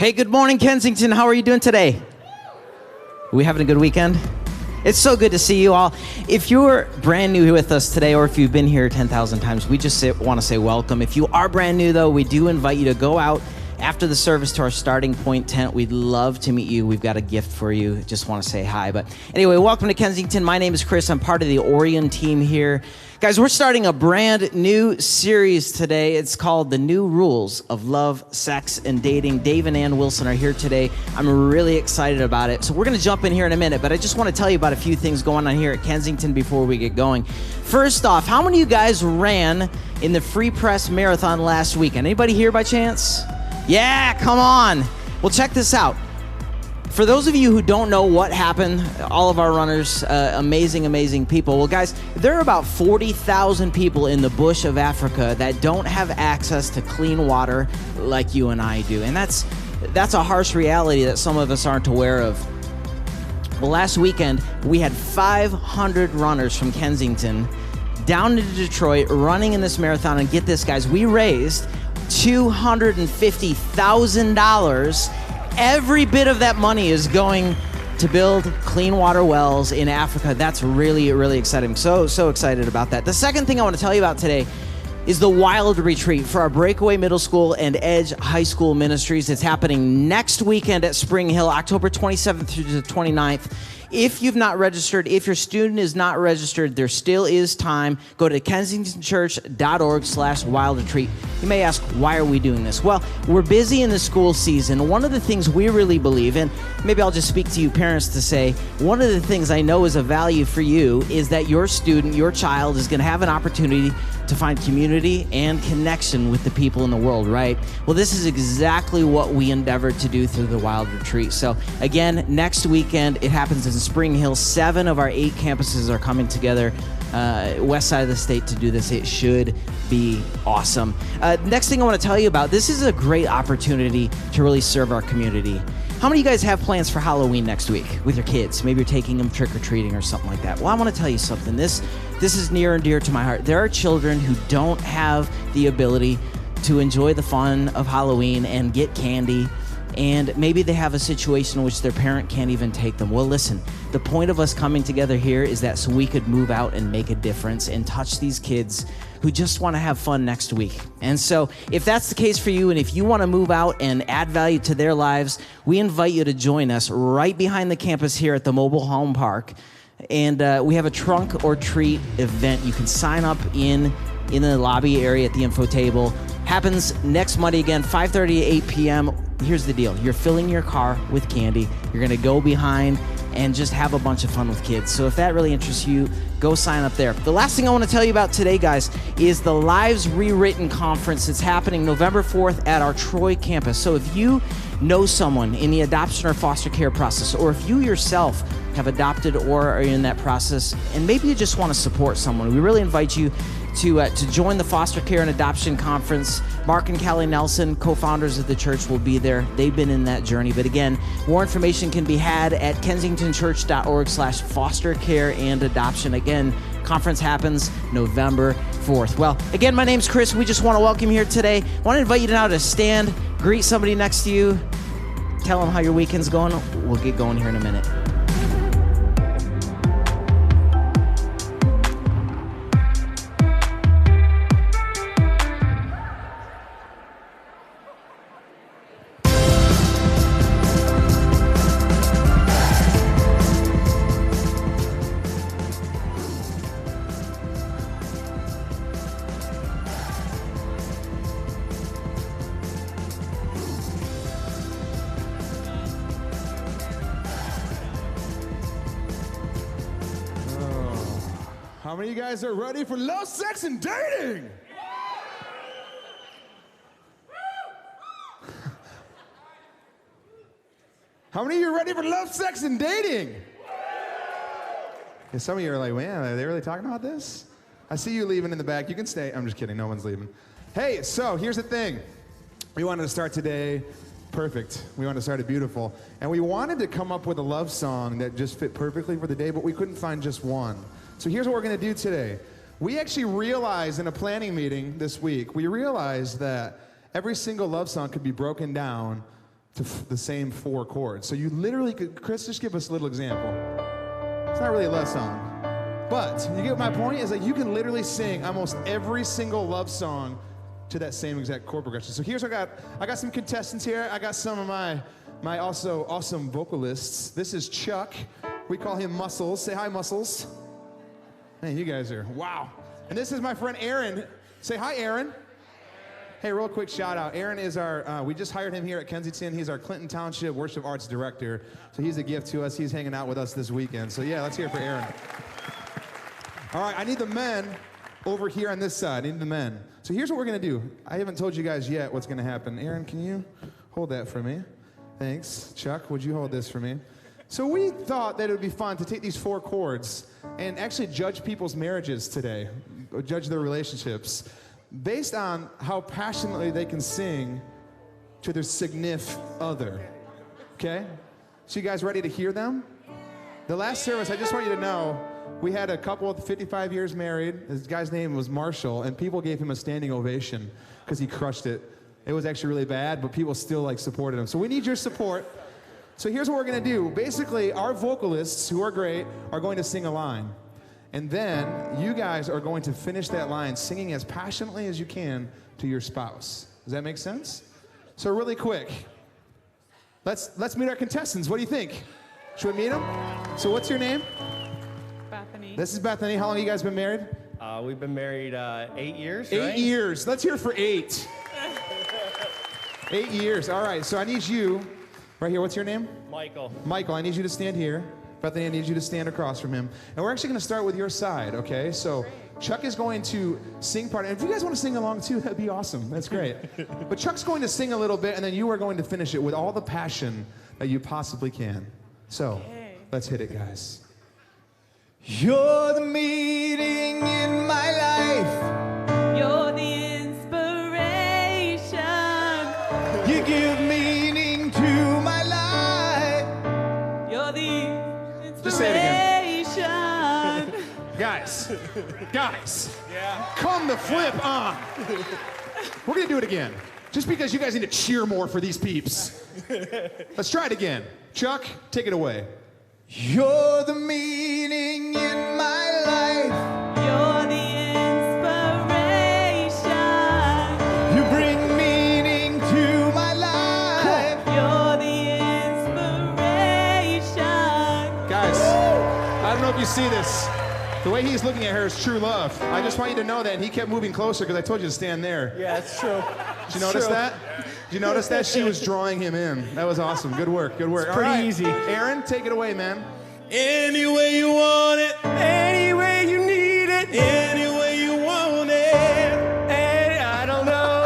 Hey, good morning, Kensington. How are you doing today? Are we having a good weekend? It's so good to see you all. If you're brand new with us today, or if you've been here 10,000 times, we just want to say welcome. If you are brand new, though, we do invite you to go out after the service to our starting point tent. We'd love to meet you. We've got a gift for you. Just want to say hi. But anyway, welcome to Kensington. My name is Chris. I'm part of the Orion team here. Guys, we're starting a brand new series today. It's called The New Rules of Love, Sex, and Dating. Dave and Ann Wilson are here today. I'm really excited about it. So we're going to jump in here in a minute, but I just want to tell you about a few things going on here at Kensington before we get going. First off, how many of you guys ran in the Free Press Marathon last weekend? Anybody here by chance? Yeah, come on. Well, check this out. For those of you who don't know what happened, all of our runners, amazing people. Well, guys, there are about 40,000 people in the bush of Africa that don't have access to clean water like you and I do. And that's a harsh reality that some of us aren't aware of. Well, last weekend, we had 500 runners from Kensington down to Detroit running in this marathon. And get this, guys, we raised $250,000. Every bit of that money is going to build clean water wells in Africa. That's really exciting. So excited about that. The second thing I want to tell you about today is the Wild Retreat for our Breakaway Middle School and Edge High School ministries. It's happening next weekend at Spring Hill, October 27th through the 29th. If you've not registered, if your student is not registered, there still is time. Go to kensingtonchurch.org/wildretreat. You may ask, why are we doing this? Well, we're busy in the school season. One of the things we really believe in, maybe I'll just speak to you parents to say, one of the things I know is a value for you is that your student, your child is going to have an opportunity to find community and connection with the people in the world, right? Well, this is exactly what we endeavored to do through the Wild Retreat. So again, next weekend, it happens in Spring Hill. 7 of our 8 campuses are coming together, west side of the state, to do this. It should be awesome. Next thing I want to tell you about, this is a great opportunity to really serve our community. How many of you guys have plans for Halloween next week with your kids? Maybe you're taking them trick-or-treating or something like that. Well, I want to tell you something. This is near and dear to my heart. There are children who don't have the ability to enjoy the fun of Halloween and get candy, and maybe they have a situation in which their parent can't even take them. Well, listen, the point of us coming together here is that so we could move out and make a difference and touch these kids who just want to have fun next week. And so if that's the case for you, and if you want to move out and add value to their lives, we invite you to join us right behind the campus here at the Mobile Home Park. And we have a trunk or treat event. You can sign up in the lobby area at the info table. Happens next Monday again, 5:30 to 8 p.m. Here's the deal. You're filling your car with candy. You're going to go behind and just have a bunch of fun with kids. So if that really interests you, go sign up there. The last thing I want to tell you about today, guys, is the Lives Rewritten Conference. It's happening November 4th at our Troy campus. So if you know someone in the adoption or foster care process, or if you yourself have adopted or are in that process, and maybe you just want to support someone, we really invite you to join the Foster Care and Adoption Conference. Mark and Callie Nelson, co-founders of the church, will be there. They've been in that journey. But again, more information can be had at kensingtonchurch.org/foster care and adoption. Again, conference happens November 4th. Well, again, my name's Chris. We just want to welcome you here today. I want to invite you now to stand, greet somebody next to you, tell them how your weekend's going. We'll get going here in a minute. How many of you guys are ready for love, sex, and dating? How many of you are ready for love, sex, and dating? And some of you are like, man, are they really talking about this? I see you leaving in the back. You can stay. I'm just kidding. No one's leaving. Hey, so here's the thing. We wanted to start today perfect. We wanted to start it beautiful. And we wanted to come up with a love song that just fit perfectly for the day, but we couldn't find just one. So here's what we're going to do today. We actually realized in a planning meeting this week, we realized that every single love song could be broken down to the same 4 chords. So you literally could, Chris, just give us a little example. It's not really a love song. But you get my point? Is that you can literally sing almost every single love song to that same exact chord progression. So here's what I got some contestants here. I got some of my also awesome vocalists. This is Chuck. We call him Muscles. Say hi, Muscles. Man, you guys are, wow. And this is my friend Aaron. Say hi, Aaron. Hey, real quick shout out. Aaron is our, we just hired him here at Kensington. He's our Clinton Township Worship Arts Director. So he's a gift to us. He's hanging out with us this weekend. So yeah, let's hear it for Aaron. All right, I need the men over here on this side. I need the men. So here's what we're gonna do. I haven't told you guys yet what's gonna happen. Aaron, can you hold that for me? Thanks. Chuck, would you hold this for me? So we thought that it would be fun to take these 4 chords and actually judge people's marriages today, or judge their relationships, based on how passionately they can sing to their significant other. Okay? So you guys ready to hear them? The last service, I just want you to know, we had a couple of 55 years married. This guy's name was Marshall, and people gave him a standing ovation because he crushed it. It was actually really bad, but people still like supported him. So we need your support. So here's what we're gonna do. Basically, our vocalists, who are great, are going to sing a line. And then you guys are going to finish that line singing as passionately as you can to your spouse. Does that make sense? So really quick, let's meet our contestants. What do you think? Should we meet them? So what's your name? Bethany. This is Bethany. How long have you guys been married? We've been married 8 years, 8 years. Let's hear it for 8. 8 years. All right, so I need you, right here, what's your name? Michael. Michael, I need you to stand here. Bethany, I need you to stand across from him. And we're actually going to start with your side, okay? So Chuck is going to sing part. And if you guys want to sing along too, that'd be awesome. That's great. But Chuck's going to sing a little bit, and then you are going to finish it with all the passion that you possibly can. So let's hit it, guys. You're the meaning in my life. You're the inspiration. You give meaning to my life. You're the inspiration. Just say it again. Guys. Yeah. Come the flip on. We're going to do it again. Just because you guys need to cheer more for these peeps. Let's try it again. Chuck, take it away. You're the meaning in my life. You're the inspiration. You bring meaning to my life. You're the inspiration. Guys, I don't know if you see this. The way he's looking at her is true love. I just want you to know that. And he kept moving closer because I told you to stand there. Yeah, it's true. Did you notice that? Did you notice that? She was drawing him in. That was awesome. Good work. Good work. It's pretty All right. easy. Aaron, take it away, man. Any way you want it, any way you need it, any way you want it. And I don't know.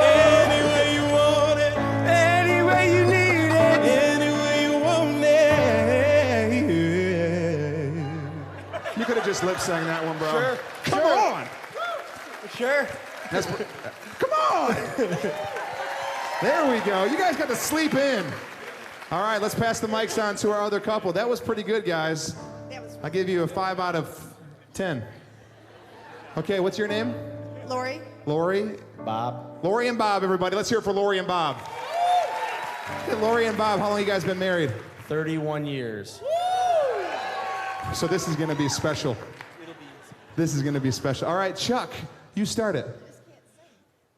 Any way you want it, any way you need it, any way you want it. You could have just lip sang that one, bro. Sure. Come Sure. on. Sure. Come on. There we go. You guys got to sleep in. All right, let's pass the mics on to our other couple. That was pretty good, guys. I'll give you a 5 out of 10. Okay, what's your name? Lori. Lori? Bob. Lori and Bob, everybody. Let's hear it for Lori and Bob. Hey, Lori and Bob, how long you guys been married? 31 years. So this is going to be special. This is going to be special. All right, Chuck, you start it.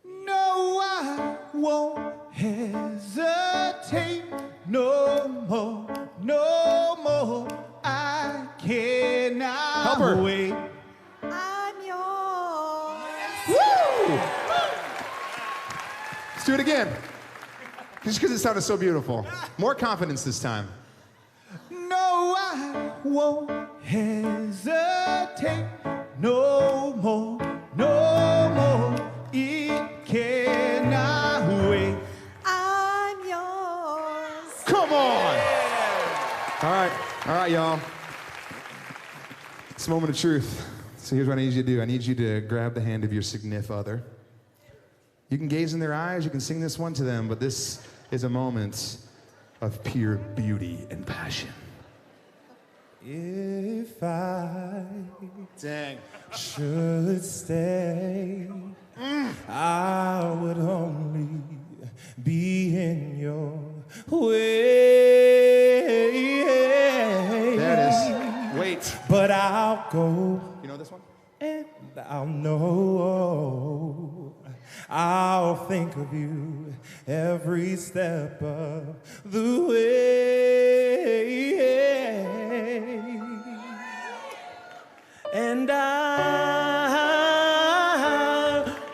No, I won't hesitate no more, no more. I cannot Help her. wait. I'm yours. Woo! Let's do it again. Just because it sounded so beautiful. More confidence this time. No, I won't hesitate no more, no more. It cannot wait. I'm yours. Come on. All right, y'all. It's a moment of truth. So here's what I need you to do. I need you to grab the hand of your significant other. You can gaze in their eyes, you can sing this one to them, but this is a moment of pure beauty and passion. If I Dang. should stay, I would only be in your There it is. Wait. But I'll go You know this one? and I'll know. I'll think of you every step of the way. And I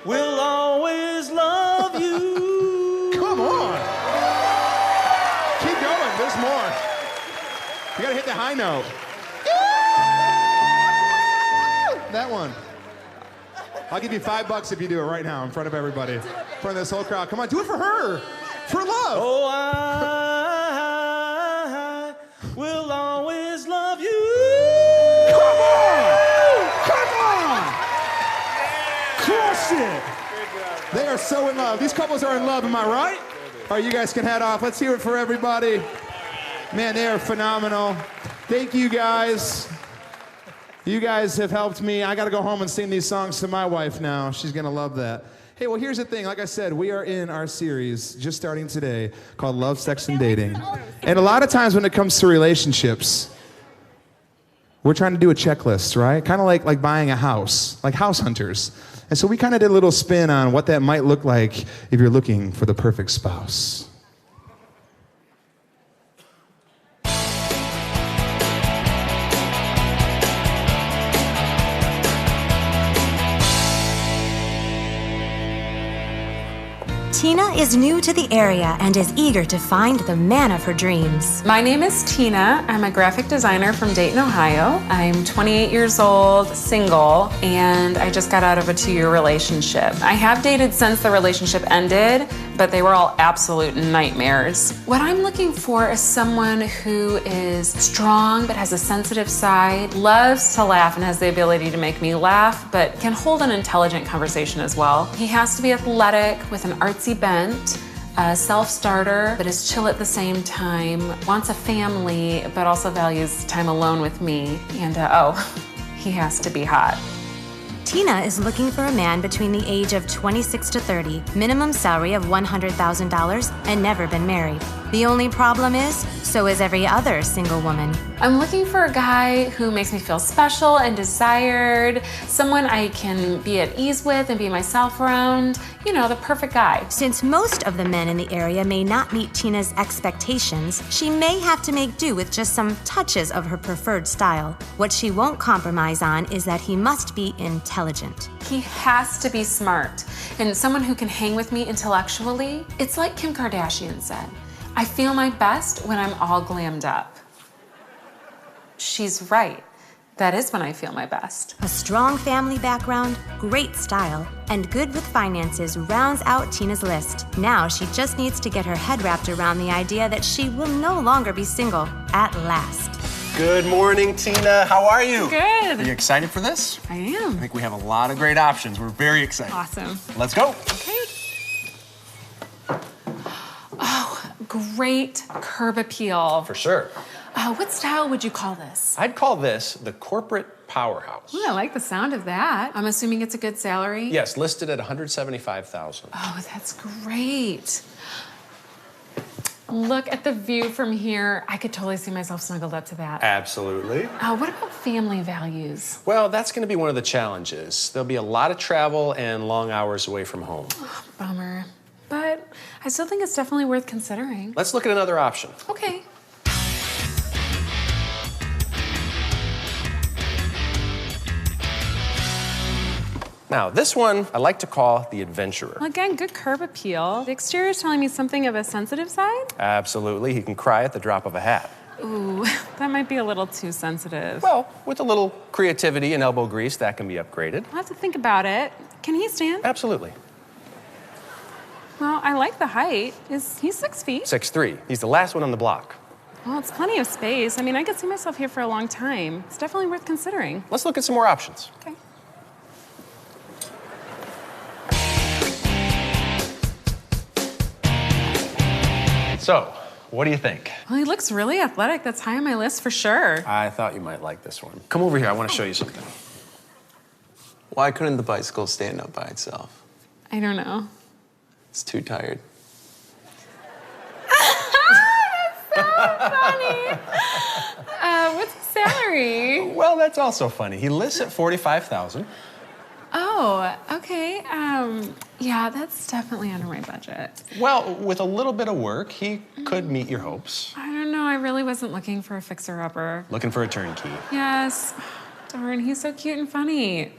will always love you. Come on. Keep going. There's more. You gotta hit the high note. That one. I'll give you $5 if you do it right now in front of everybody. In front of this whole crowd. Come on, do it for her. For love. Oh, I will always love you. Come on! Crush it! They are so in love. These couples are in love, am I right? All right, you guys can head off. Let's hear it for everybody. Man, they are phenomenal. Thank you, guys. You guys have helped me. I got to go home and sing these songs to my wife now. She's going to love that. Hey, well, here's the thing. Like I said, we are in our series, just starting today, called Love, Sex, and Dating. And a lot of times when it comes to relationships, we're trying to do a checklist, right? Kind of like buying a house, like house hunters. And so we kind of did a little spin on what that might look like if you're looking for the perfect spouse. Tina is new to the area and is eager to find the man of her dreams. My name is Tina. I'm a graphic designer from Dayton, Ohio. I'm 28 years old, single, and I just got out of a 2-year relationship. I have dated since the relationship ended, but they were all absolute nightmares. What I'm looking for is someone who is strong but has a sensitive side, loves to laugh and has the ability to make me laugh, but can hold an intelligent conversation as well. He has to be athletic with an artsy bent, a self-starter, but is chill at the same time, wants a family, but also values time alone with me. And he has to be hot. Tina is looking for a man between the age of 26 to 30, minimum salary of $100,000, and never been married. The only problem is, so is every other single woman. I'm looking for a guy who makes me feel special and desired, someone I can be at ease with and be myself around, you know, the perfect guy. Since most of the men in the area may not meet Tina's expectations, she may have to make do with just some touches of her preferred style. What she won't compromise on is that he must be intelligent. He has to be smart and someone who can hang with me intellectually. It's like Kim Kardashian said, I feel my best when I'm all glammed up. She's right. That is when I feel my best. A strong family background, great style, and good with finances rounds out Tina's list. Now she just needs to get her head wrapped around the idea that she will no longer be single at last. Good morning, Tina. How are you? Good. Are you excited for this? I am. I think we have a lot of great options. We're very excited. Awesome. Let's go. Okay. Oh, great curb appeal. For sure. What style would you call this? I'd call this the corporate powerhouse. Ooh, I like the sound of that. I'm assuming it's a good salary? Yes, listed at $175,000. Oh, that's great. Look at the view from here. I could totally see myself snuggled up to that. Absolutely. What about family values? Well, that's going to be one of the challenges. There'll be a lot of travel and long hours away from home. Oh, bummer. But I still think it's definitely worth considering. Let's look at another option. Okay. Now, this one I like to call the adventurer. Well, again, good curb appeal. The exterior is telling me something of a sensitive side. Absolutely. He can cry at the drop of a hat. Ooh, that might be a little too sensitive. Well, with a little creativity and elbow grease, that can be upgraded. I'll have to think about it. Can he stand? Absolutely. Well, I like the height. He's 6 feet? 6'3". He's the last one on the block. Well, it's plenty of space. I mean, I could see myself here for a long time. It's definitely worth considering. Let's look at some more options. Okay. So, what do you think? Well, he looks really athletic. That's high on my list for sure. I thought you might like this one. Come over here, I want to show you something. Why couldn't the bicycle stand up by itself? I don't know. It's too tired. funny. What's his salary? Well, that's also funny. He lists at $45,000. Oh, okay. Yeah, that's definitely under my budget. Well, with a little bit of work, he could meet your hopes. I don't know. I really wasn't looking for a fixer-upper. Looking for a turnkey. Yes. Darn, he's so cute and funny.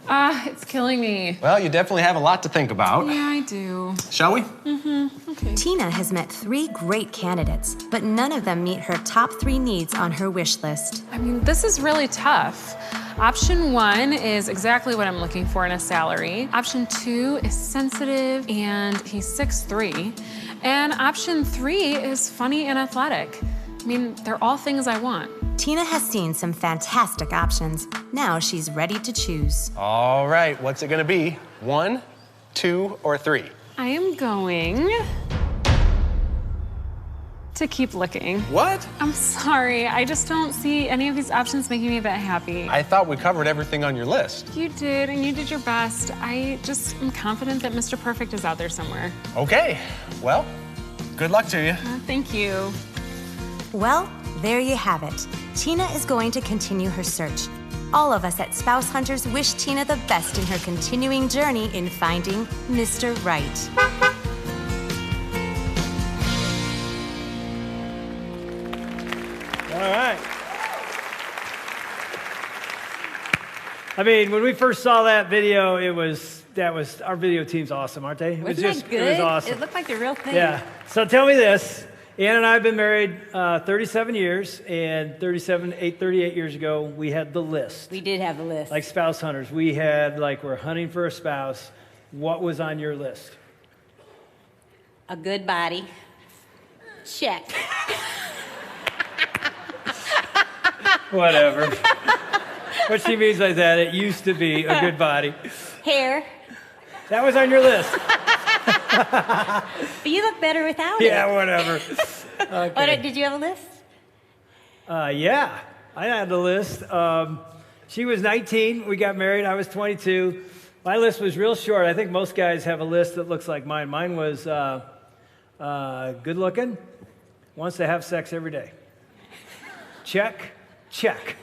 It's killing me. Well, you definitely have a lot to think about. Yeah, I do. Shall we? Mm-hmm. Okay. Tina has met 3 great candidates, but none of them meet her top 3 needs on her wish list. I mean, this is really tough. Option 1 is exactly what I'm looking for in a salary. Option 2 is sensitive, and he's 6'3". And option 3 is funny and athletic. I mean, they're all things I want. Tina has seen some fantastic options. Now she's ready to choose. All right, what's it gonna be? 1, 2, or 3? I am going to keep looking. What? I'm sorry, I just don't see any of these options making me that happy. I thought we covered everything on your list. You did, and you did your best. I just am confident that Mr. Perfect is out there somewhere. Okay, well, good luck to you. Thank you. Well, there you have it. Tina is going to continue her search. All of us at Spouse Hunters wish Tina the best in her continuing journey in finding Mr. Right. All right. I mean, when we first saw that video, that was our video team's awesome, aren't they? Wasn't that good? It was awesome. It looked like the real thing. Yeah. So tell me this. Ann and I have been married 37 years, and 38 years ago, we had the list. We did have the list. Like Spouse Hunters. We had, we're hunting for a spouse. What was on your list? A good body. Check. Whatever. What she means by that, it used to be a good body. Hair. That was on your list. But you look better without it. Yeah, whatever. Okay. Did you have a list? Yeah, I had the list. She was 19. We got married. I was 22. My list was real short. I think most guys have a list that looks like mine. Mine was good looking, wants to have sex every day. Check, check.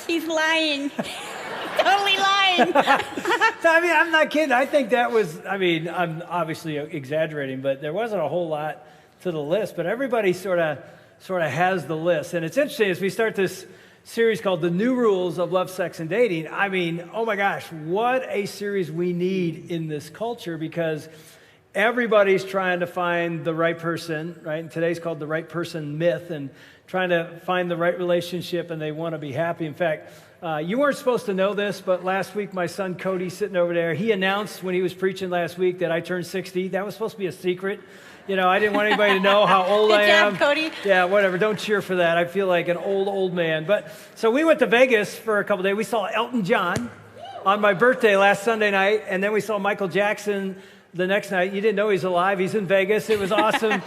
He's lying. Totally lying. I mean, I'm not kidding. I think that was, I'm obviously exaggerating, but there wasn't a whole lot to the list. But everybody sort of has the list. And it's interesting as we start this series called The New Rules of Love, Sex, and Dating. I mean, oh my gosh, what a series we need in this culture, because everybody's trying to find the right person, right? And today's called the right person myth, and trying to find the right relationship, and they want to be happy. In fact, you weren't supposed to know this, but last week my son Cody, sitting over there, he announced when he was preaching last week that I turned 60. That was supposed to be a secret. You know, I didn't want anybody to know how old I am. Good job, Cody. Yeah, whatever. Don't cheer for that. I feel like an old man. But so we went to Vegas for a couple days. We saw Elton John on my birthday last Sunday night, and then we saw Michael Jackson the next night. You didn't know he's alive. He's in Vegas. It was awesome.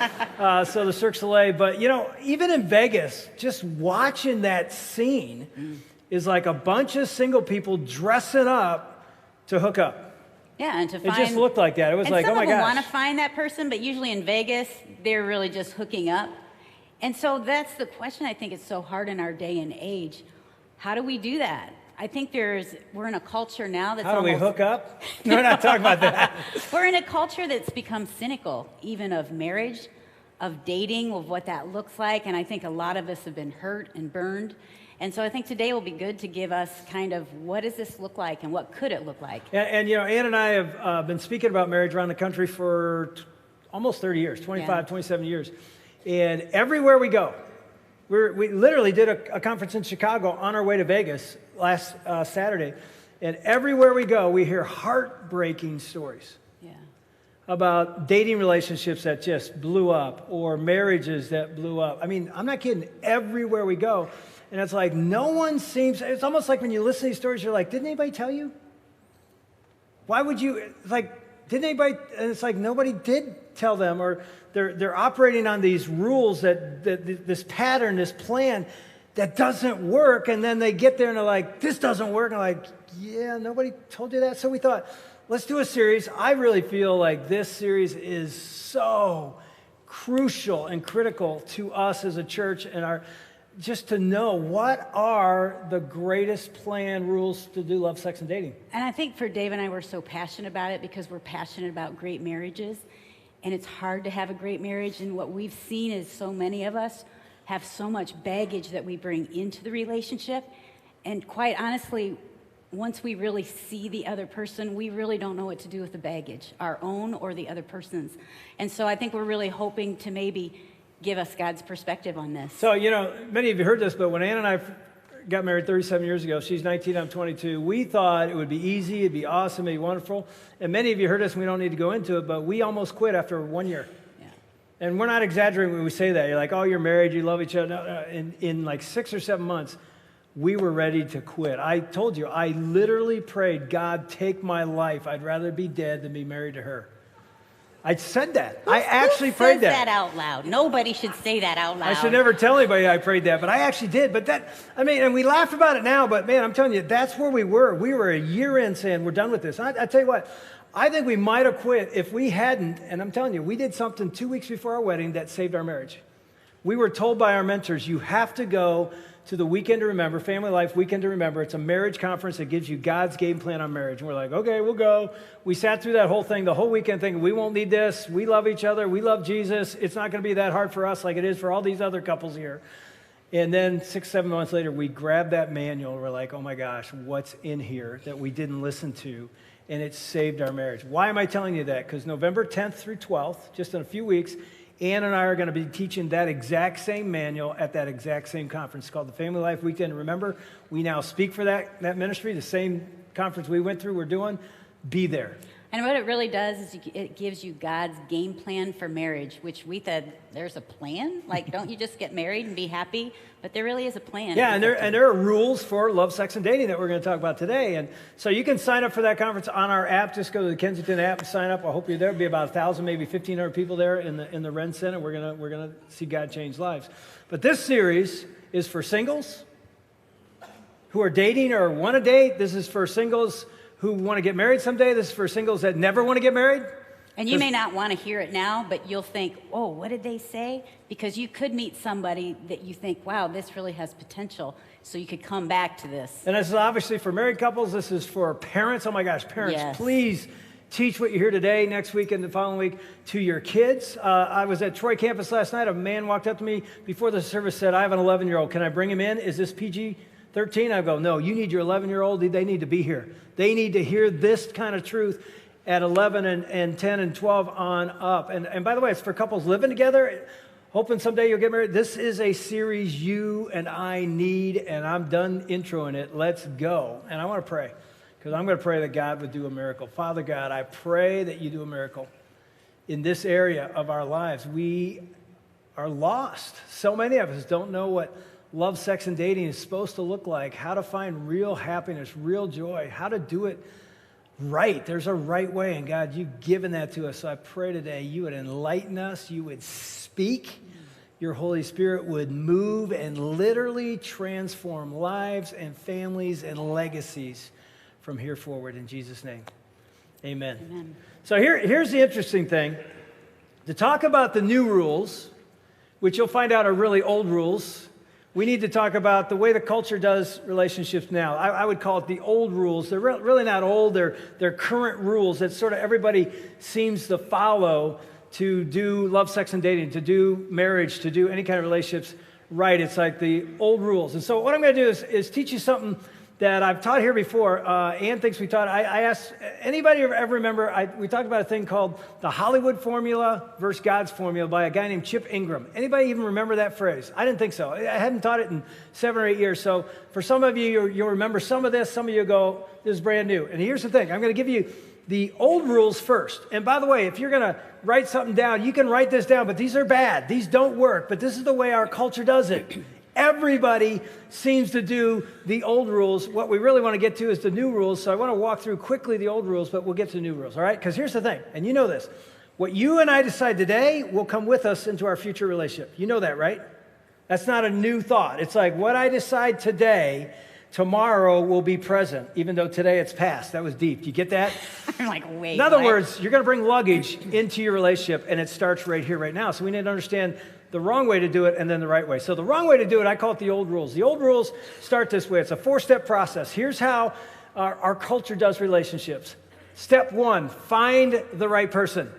So the Cirque du Soleil. But, you know, even in Vegas, just watching that scene is like a bunch of single people dressing up to hook up. Yeah, and to find... It just looked like that. It was like, oh my gosh. Some of them want to find that person, but usually in Vegas, they're really just hooking up. And so that's the question I think is so hard in our day and age. How do we do that? I think we're in a culture now that's How do we hook up? No, we're not talking about that. We're in a culture that's become cynical, even of marriage, of dating, of what that looks like. And I think a lot of us have been hurt and burned. And so I think today will be good to give us kind of what does this look like and what could it look like? And you know, Ann and I have been speaking about marriage around the country for almost 30 years, 25, 27 years. And everywhere we go, we literally did a conference in Chicago on our way to Vegas last Saturday. And everywhere we go, we hear heartbreaking stories about dating relationships that just blew up or marriages that blew up. I mean, I'm not kidding. Everywhere we go. And it's like no one seems, it's almost like when you listen to these stories, you're like, didn't anybody tell you? Why would you, it's like, didn't anybody, and it's like nobody did tell them, or they're operating on these rules that this pattern, this plan that doesn't work, and then they get there and they're like, this doesn't work, and I'm like, yeah, nobody told you that? So we thought, let's do a series. I really feel like this series is so crucial and critical to us as a church and just to know what are the greatest plan rules to do love, sex, and dating. And I think for Dave and I, we're so passionate about it because we're passionate about great marriages. And it's hard to have a great marriage. And what we've seen is so many of us have so much baggage that we bring into the relationship. And quite honestly, once we really see the other person, we really don't know what to do with the baggage, our own or the other person's. And so I think we're really hoping to maybe give us God's perspective on this. So, many of you heard this, but when Ann and I got married 37 years ago, she's 19, I'm 22, we thought it would be easy, it'd be awesome, it'd be wonderful. And many of you heard us, and we don't need to go into it, but we almost quit after 1 year. Yeah. And we're not exaggerating when we say that. You're like, oh, you're married, you love each other. No. In like 6 or 7 months, we were ready to quit. I told you, I literally prayed, God, take my life. I'd rather be dead than be married to her. I said that. I actually prayed that. Who says that out loud? Nobody should say that out loud. I should never tell anybody I prayed that, but I actually did. But and we laugh about it now, but man, I'm telling you, that's where we were. We were a year in saying, we're done with this. I tell you what, I think we might have quit if we hadn't, and I'm telling you, we did something 2 weeks before our wedding that saved our marriage. We were told by our mentors, you have to go to the Weekend to Remember, Family Life Weekend to Remember. It's a marriage conference that gives you God's game plan on marriage. And we're like, okay, we'll go. We sat through that whole thing, the whole weekend thinking, we won't need this. We love each other. We love Jesus. It's not going to be that hard for us like it is for all these other couples here. And then 6, 7 months later, we grabbed that manual. And we're like, oh my gosh, what's in here that we didn't listen to? And it saved our marriage. Why am I telling you that? Because November 10th through 12th, just in a few weeks, Ann and I are going to be teaching that exact same manual at that exact same conference called the Family Life Weekend. Remember, we now speak for that ministry, the same conference we went through, we're doing. Be there. And what it really does is it gives you God's game plan for marriage, which we said, there's a plan? Like, don't you just get married and be happy? But there really is a plan. Yeah, and there are rules for love, sex, and dating that we're going to talk about today. And so you can sign up for that conference on our app. Just go to the Kensington app and sign up. I hope you're there. There'll be about 1,000, maybe 1,500 people there in the Ren Center. We're gonna see God change lives. But this series is for singles who are dating or want to date. This is for singles who want to get married someday. This is for singles that never want to get married. And you may not want to hear it now, but you'll think, oh, what did they say? Because you could meet somebody that you think, wow, this really has potential. So you could come back to this. And this is obviously for married couples. This is for parents. Oh my gosh, parents, Yes. Please teach what you hear today, next week, and the following week to your kids. I was at Troy campus last night. A man walked up to me before the service, said, I have an 11-year-old. Can I bring him in? Is this PG-13? I go, no, you need your 11-year-old. They need to be here. They need to hear this kind of truth at 11 and 10 and 12 on up. And by the way, it's for couples living together, hoping someday you'll get married. This is a series you and I need, and I'm done introing it. Let's go. And I want to pray, because I'm going to pray that God would do a miracle. Father God, I pray that you do a miracle in this area of our lives. We are lost. So many of us don't know what love, sex, and dating is supposed to look like, how to find real happiness, real joy, how to do it right. There's a right way, and God, you've given that to us. So I pray today you would enlighten us, you would speak, your Holy Spirit would move and literally transform lives and families and legacies from here forward in Jesus' name. Amen. Amen. So here's the interesting thing. To talk about the new rules, which you'll find out are really old rules, we need to talk about the way the culture does relationships now. I would call it the old rules. They're really not old. They're current rules that sort of everybody seems to follow to do love, sex, and dating, to do marriage, to do any kind of relationships right. It's like the old rules. And so what I'm going to do is teach you something that I've taught here before. Ann thinks we taught. I asked, anybody ever remember, we talked about a thing called the Hollywood formula versus God's formula by a guy named Chip Ingram. Anybody even remember that phrase? I didn't think so. I hadn't taught it in 7 or 8 years. So for some of you, you'll remember some of this. Some of you go, this is brand new. And here's the thing. I'm going to give you the old rules first. And by the way, if you're going to write something down, you can write this down, but these are bad. These don't work. But this is the way our culture does it. Everybody seems to do the old rules. What we really want to get to is the new rules. So I want to walk through quickly the old rules, but we'll get to the new rules, all right? Because here's the thing, and you know this. What you and I decide today will come with us into our future relationship. You know that, right? That's not a new thought. It's like what I decide today tomorrow will be present, even though today it's past. That was deep. Do you get that? I'm like, wait. In other what? words, you're going to bring luggage into your relationship, and it starts right here, right now. So we need to understand the wrong way to do it and then the right way. So the wrong way to do it, I call it the old rules. The old rules start this way. It's a 4-step process. Here's how our culture does relationships. Step 1, find the right person.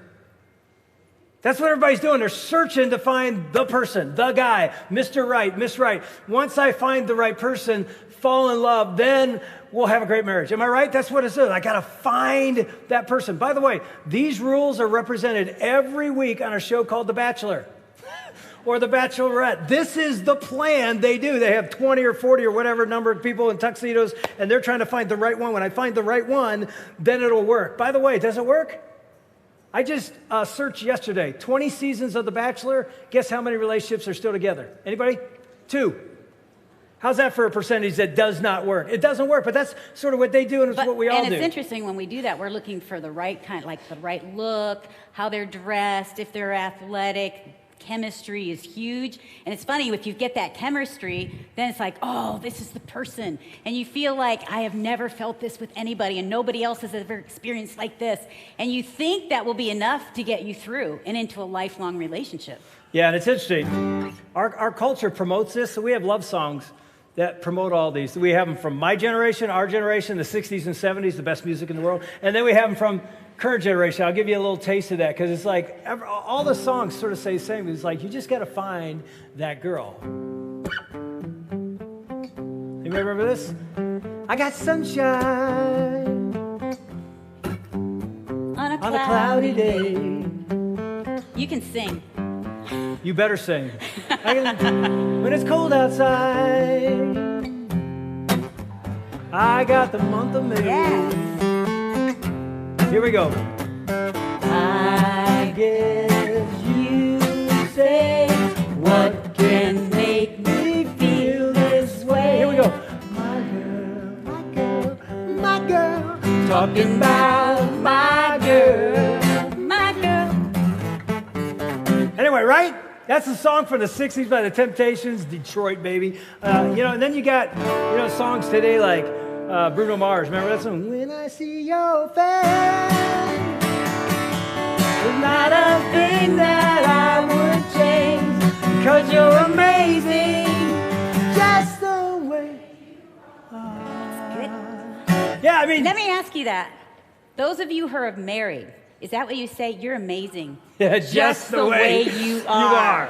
That's what everybody's doing. They're searching to find the person, the guy, Mr. Right, Miss Right. Once I find the right person, fall in love, then we'll have a great marriage. Am I right? That's what it says. I got to find that person. By the way, these rules are represented every week on a show called The Bachelor or The Bachelorette. This is the plan they do. They have 20 or 40 or whatever number of people in tuxedos, and they're trying to find the right one. When I find the right one, then it'll work. By the way, does it work? I just searched yesterday, 20 seasons of The Bachelor. Guess how many relationships are still together? Anybody? 2. How's that for a percentage that does not work? It doesn't work, but that's sort of what they do, and it's what we all do. And it's interesting when we do that, we're looking for the right kind, like the right look, how they're dressed, if they're athletic. Chemistry is huge. And it's funny, if you get that chemistry, then it's like, oh, this is the person. And you feel like, I have never felt this with anybody, and nobody else has ever experienced like this. And you think that will be enough to get you through and into a lifelong relationship. Yeah, and it's interesting. Our culture promotes this, so we have love songs that promote all these. We have them from my generation, our generation, the 60s and 70s, the best music in the world. And then we have them from current generation. I'll give you a little taste of that, because it's like all the songs sort of say the same. It's like, you just got to find that girl. You remember this? I got sunshine On a cloudy day. You can sing. You better sing. When it's cold outside, I got the month of May. Yes. Here we go. I guess you say, what can make me feel this way? Here we go. My girl, my girl, my girl. Talking about my girl, my girl. Anyway, right? That's a song from the 60s by the Temptations, Detroit, baby. And then you got, songs today like Bruno Mars. Remember that song? When I see your face, there's not a thing that I would change, because you're amazing, just the way you are. Good. Yeah, I mean... Let me ask you that. Those of you who are married, is that what you say? You're amazing. Yeah, just the way you are.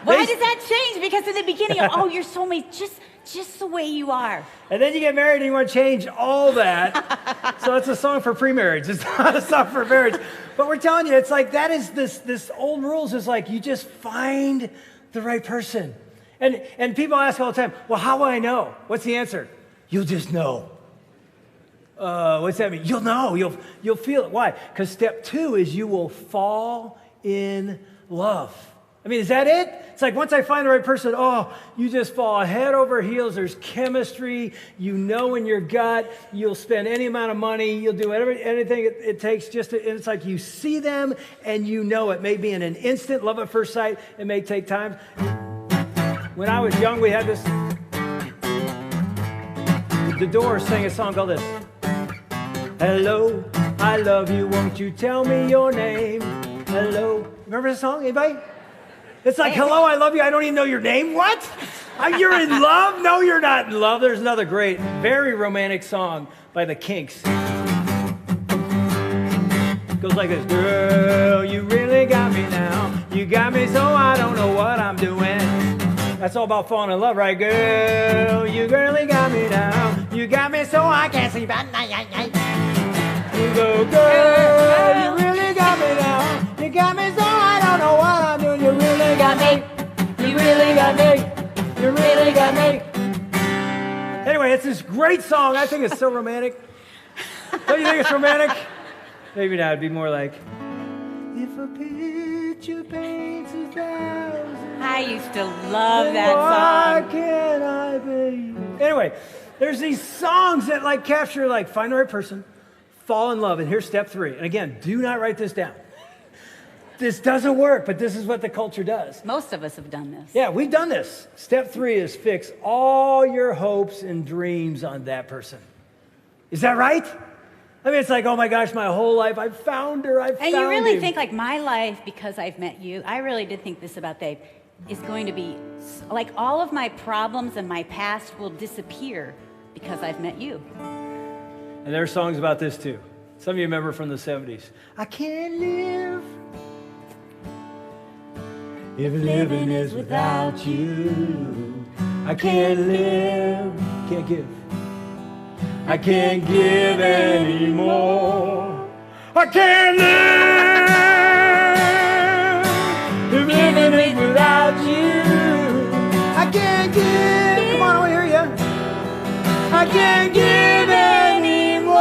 Why does that change? Because in the beginning, you're so amazing. Just the way you are. And then you get married and you want to change all that. So it's a song for pre-marriage. It's not a song for marriage. But we're telling you, it's like that is this old rules is like you just find the right person. And people ask all the time, well, how will I know? What's the answer? You'll just know. What's that mean? You'll know. You'll feel it. Why? Because step 2 is you will fall in love. I mean, is that it? It's like once I find the right person, you just fall head over heels. There's chemistry. You know in your gut. You'll spend any amount of money. You'll do anything it takes and it's like you see them and you know it. May be in an instant, love at first sight. It may take time. When I was young, we had this. The Doors sang a song called this. Hello, I love you. Won't you tell me your name? Hello. Remember the song? Anybody? It's like, hello, I love you. I don't even know your name. What? You're in love? No, you're not in love. There's another great, very romantic song by the Kinks. It goes like this. Girl, you really got me now. You got me so I don't know what I'm doing. That's all about falling in love, right? Girl, you really got me now. You got me so I can't sleep at night. You go, girl, you really got me now. You got me so I don't know what I'm doing. You really got me. You really got me. You really got me. Anyway, it's this great song. I think it's so romantic. Don't you think it's romantic? Maybe not. It'd be more like, if a picture paints 1,000. I used to love that Why song. can't I be? Anyway, there's these songs that like capture, like find the right person, fall in love, and here's step 3. And again, do not write this down. this doesn't work, but this is what the culture does. Most of us have done this. Yeah, we've done this. Step 3 is fix all your hopes and dreams on that person. Is that right? I mean, it's like, oh my gosh, my whole life, I found her, I found And you really him. think like my life, because I've met you, I really did think this about Dave, is going to be, like all of my problems and my past will disappear because I've met you. And there are songs about this too. Some of you remember from the 70s. I can't live if living is without you. I can't live, can't give. I can't give anymore. I can't live if living is without you. I can't give. Come on, I want to hear you. I can't give anymore.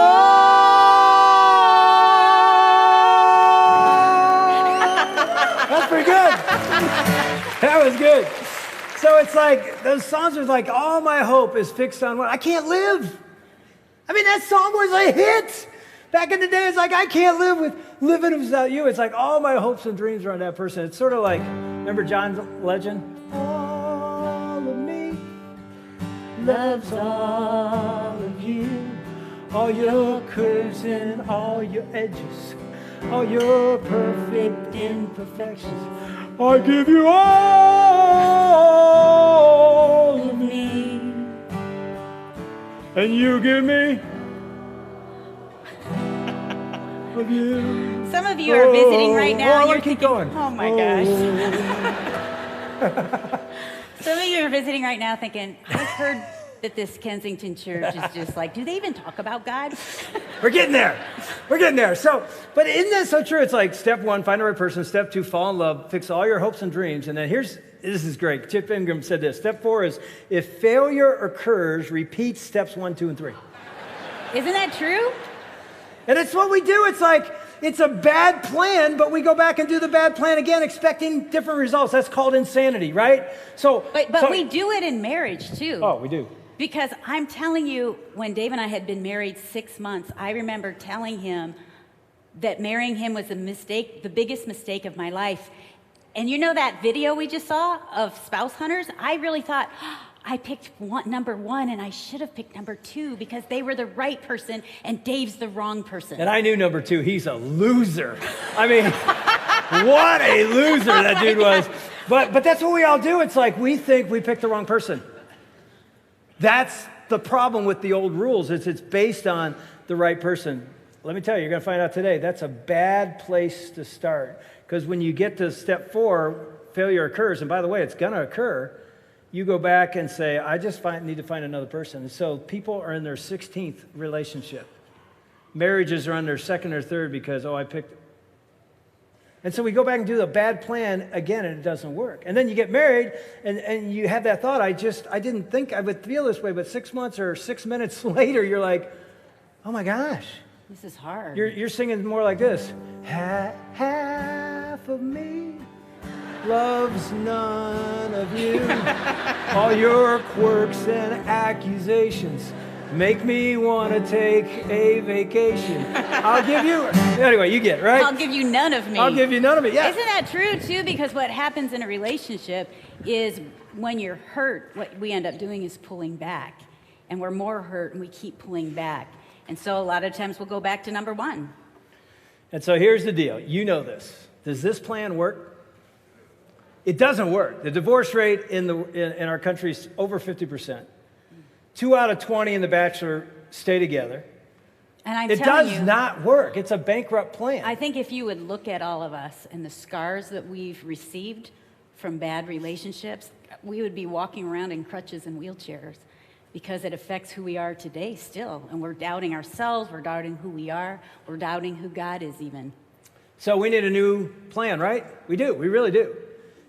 That's pretty good. That was good. So it's like, those songs are like, all my hope is fixed on what? I can't live. I mean, that song was a hit. Back in the day, it's like, I can't live with living without you. It's like all my hopes and dreams are on that person. It's sort of like, remember John's Legend? All of me loves all of you. All your curves and all your edges. All your perfect imperfections. I give you all of me. And you give me of you. Some of you are visiting right now. Oh, You're keep thinking, going. oh my gosh. Some of you are visiting right now thinking, I've heard that this Kensington church is just like, do they even talk about God? We're getting there. We're getting there. So, but isn't that so true? It's like step 1, find the right person. Step 2, fall in love. Fix all your hopes and dreams. And then this is great. Chip Ingram said this. Step 4 is, if failure occurs, repeat steps 1, 2, and 3. Isn't that true? And it's what we do. It's like, it's a bad plan, but we go back and do the bad plan again, expecting different results. That's called insanity, right? But we do it in marriage too. Oh, we do. Because I'm telling you, when Dave and I had been married 6 months, I remember telling him that marrying him was a mistake, the biggest mistake of my life. And you know that video we just saw of spouse hunters? I really thought, I picked number 1 and I should have picked number 2 because they were the right person and Dave's the wrong person. And I knew number 2, he's a loser. I mean, what a loser that dude was. But that's what we all do. It's like we think we picked the wrong person. That's the problem with the old rules. It's based on the right person. Let me tell you, you're going to find out today, that's a bad place to start. Because when you get to step 4, failure occurs. And by the way, it's going to occur. You go back and say, I just need to find another person. And so people are in their 16th relationship. Marriages are on their 2nd or 3rd because, I picked. And so we go back and do the bad plan again, and it doesn't work. And then you get married, and you have that thought, I didn't think I would feel this way, but 6 months or 6 minutes later, you're like, oh my gosh. This is hard. You're singing more like this. Half of me loves none of you. All your quirks and accusations make me want to take a vacation. I'll give you, anyway, you get it, right? I'll give you none of me. I'll give you none of me, yeah. Isn't that true, too? Because what happens in a relationship is when you're hurt, what we end up doing is pulling back. And we're more hurt, and we keep pulling back. And so a lot of times we'll go back to number 1. And so here's the deal. You know this. Does this plan work? It doesn't work. The divorce rate in our country is over 50%. 2 out of 20 in The Bachelor stay together. And I'm it telling does you, not work. It's a bankrupt plan. I think if you would look at all of us and the scars that we've received from bad relationships, we would be walking around in crutches and wheelchairs because it affects who we are today still. And we're doubting ourselves, we're doubting who we are, we're doubting who God is even. So we need a new plan, right? We do. We really do.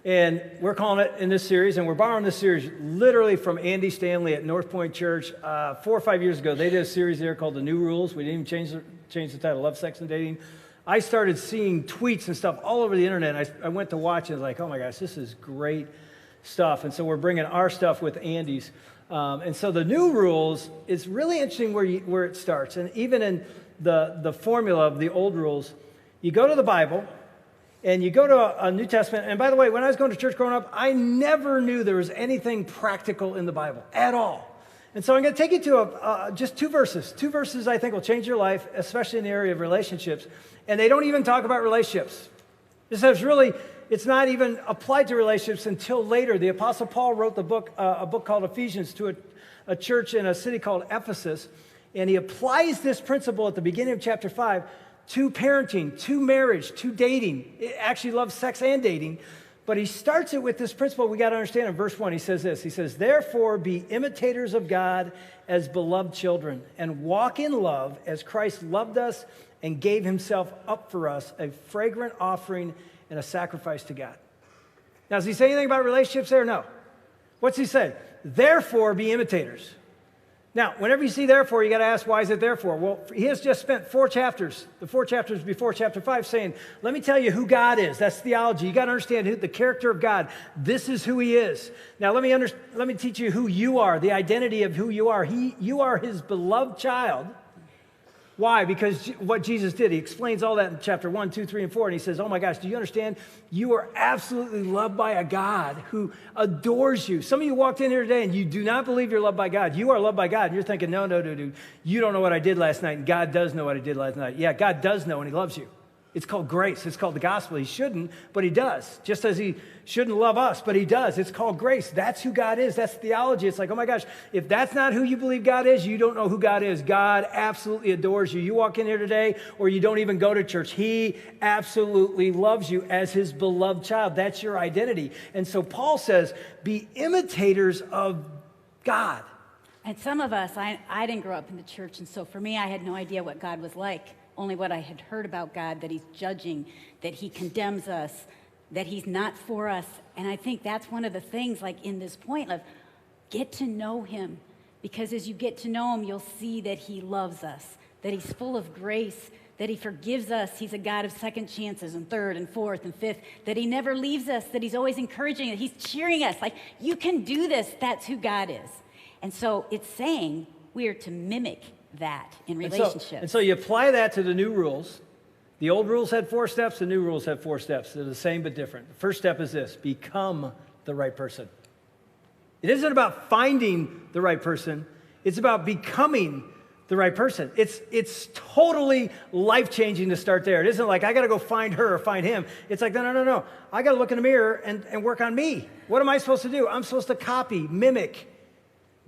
And we're calling it in this series, and we're borrowing this series literally from Andy Stanley at North Point Church 4 or 5 years ago. They did a series there called The New Rules. We didn't even change the title, Love, Sex, and Dating. I started seeing tweets and stuff all over the internet. I went to watch and was like, oh my gosh, this is great stuff. And so we're bringing our stuff with Andy's. And so the New Rules is really interesting where it starts. And even in the formula of the old rules, you go to the Bible, And you go to a New Testament, and by the way, when I was going to church growing up, I never knew there was anything practical in the Bible at all. And so I'm going to take you to just two verses. Two verses I think will change your life, especially in the area of relationships. And they don't even talk about relationships. It's not even applied to relationships until later. The Apostle Paul wrote a book called Ephesians to a church in a city called Ephesus. And he applies this principle at the beginning of chapter 5 to parenting, to marriage, to dating. It actually loves sex and dating. But he starts it with this principle we got to understand in verse 1. He says this. He says, therefore, be imitators of God as beloved children, and walk in love as Christ loved us and gave himself up for us, a fragrant offering and a sacrifice to God. Now, does he say anything about relationships there? No. What's he say? Therefore, be imitators. Now, whenever you see therefore, you got to ask, why is it therefore? Well, he has just spent 4 chapters, the 4 chapters before chapter 5, saying, let me tell you who God is. That's theology. You got to understand the character of God. This is who he is. Now, let me teach you who you are, the identity of who you are. You are his beloved child. Why? Because what Jesus did, he explains all that in chapter 1, 2, 3, and 4, and he says, oh my gosh, do you understand? You are absolutely loved by a God who adores you. Some of you walked in here today and you do not believe you're loved by God. You are loved by God. And you're thinking, no, dude, you don't know what I did last night, and God does know what I did last night. Yeah, God does know, and he loves you. It's called grace. It's called the gospel. He shouldn't, but he does. Just as he shouldn't love us, but he does. It's called grace. That's who God is. That's theology. It's like, oh my gosh, if that's not who you believe God is, you don't know who God is. God absolutely adores you. You walk in here today, or you don't even go to church. He absolutely loves you as his beloved child. That's your identity. And so Paul says, be imitators of God. And some of us, I didn't grow up in the church, and so for me, I had no idea what God was like. Only what I had heard about God, that he's judging, that he condemns us, that he's not for us. And I think that's one of the things, like in this point of get to know him. Because as you get to know him, you'll see that he loves us, that he's full of grace, that he forgives us. He's a God of second chances and third and fourth and fifth, that he never leaves us, that he's always encouraging, that he's cheering us. Like, you can do this. That's who God is. And so it's saying we are to mimic that in relationships. And so you apply that to the new rules. The old rules had 4 steps, the new rules have 4 steps. They're the same but different. The first step is this: become the right person. It isn't about finding the right person, it's about becoming the right person. It's totally life-changing to start there. It isn't like I got to go find her or find him. It's like, no. I got to look in the mirror and work on me. What am I supposed to do? I'm supposed to copy, mimic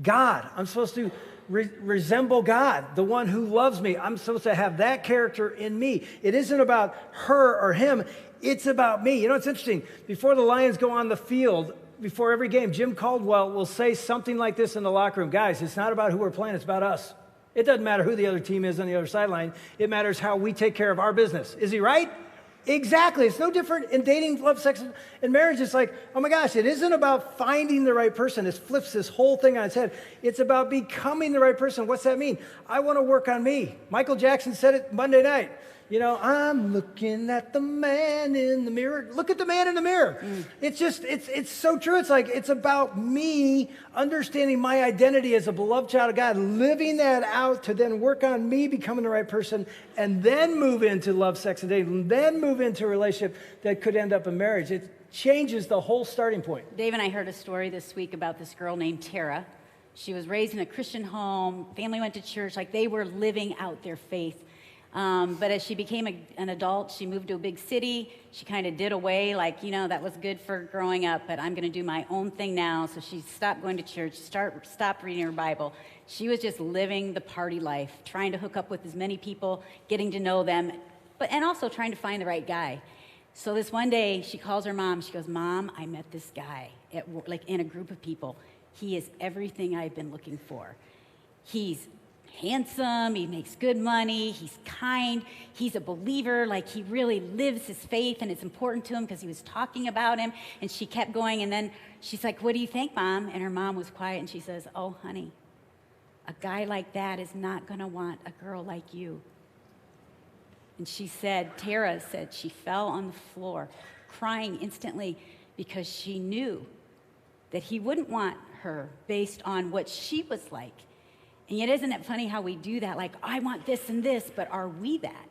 God. I'm supposed to resemble God, the one who loves me. I'm supposed to have that character in me. It isn't about her or him. It's about me. You know, it's interesting. Before the Lions go on the field, before every game, Jim Caldwell will say something like this in the locker room. Guys, it's not about who we're playing. It's about us. It doesn't matter who the other team is on the other sideline. It matters how we take care of our business. Is he right? Exactly. It's no different in dating, love, sex, and marriage. It's like, oh my gosh, it isn't about finding the right person. It flips this whole thing on its head. It's about becoming the right person. What's that mean? I want to work on me. Michael Jackson said it Monday night. You know, I'm looking at the man in the mirror. Look at the man in the mirror. It's just, it's so true. It's like, it's about me understanding my identity as a beloved child of God, living that out to then work on me becoming the right person, and then move into love, sex, and dating, and then move into a relationship that could end up in marriage. It changes the whole starting point. Dave and I heard a story this week about this girl named Tara. She was raised in a Christian home. Family went to church. Like, they were living out their faith. But as she became an adult, she moved to a big city. She kind of did away, like, you know, that was good for growing up, but I'm going to do my own thing now. So she stopped going to church, stopped reading her Bible. She was just living the party life, trying to hook up with as many people, getting to know them, and also trying to find the right guy. So this one day, she calls her mom. She goes, "Mom, I met this guy in a group of people. He is everything I've been looking for. He's handsome, he makes good money, he's kind, he's a believer, like he really lives his faith, and it's important to him because he was talking about him." And she kept going, and then she's like, "What do you think, Mom?" And her mom was quiet, and she says, "Oh, honey, a guy like that is not going to want a girl like you." And she said, Tara said, she fell on the floor, crying instantly, because she knew that he wouldn't want her based on what she was like. And yet, isn't it funny how we do that? Like, I want this and this, but are we that?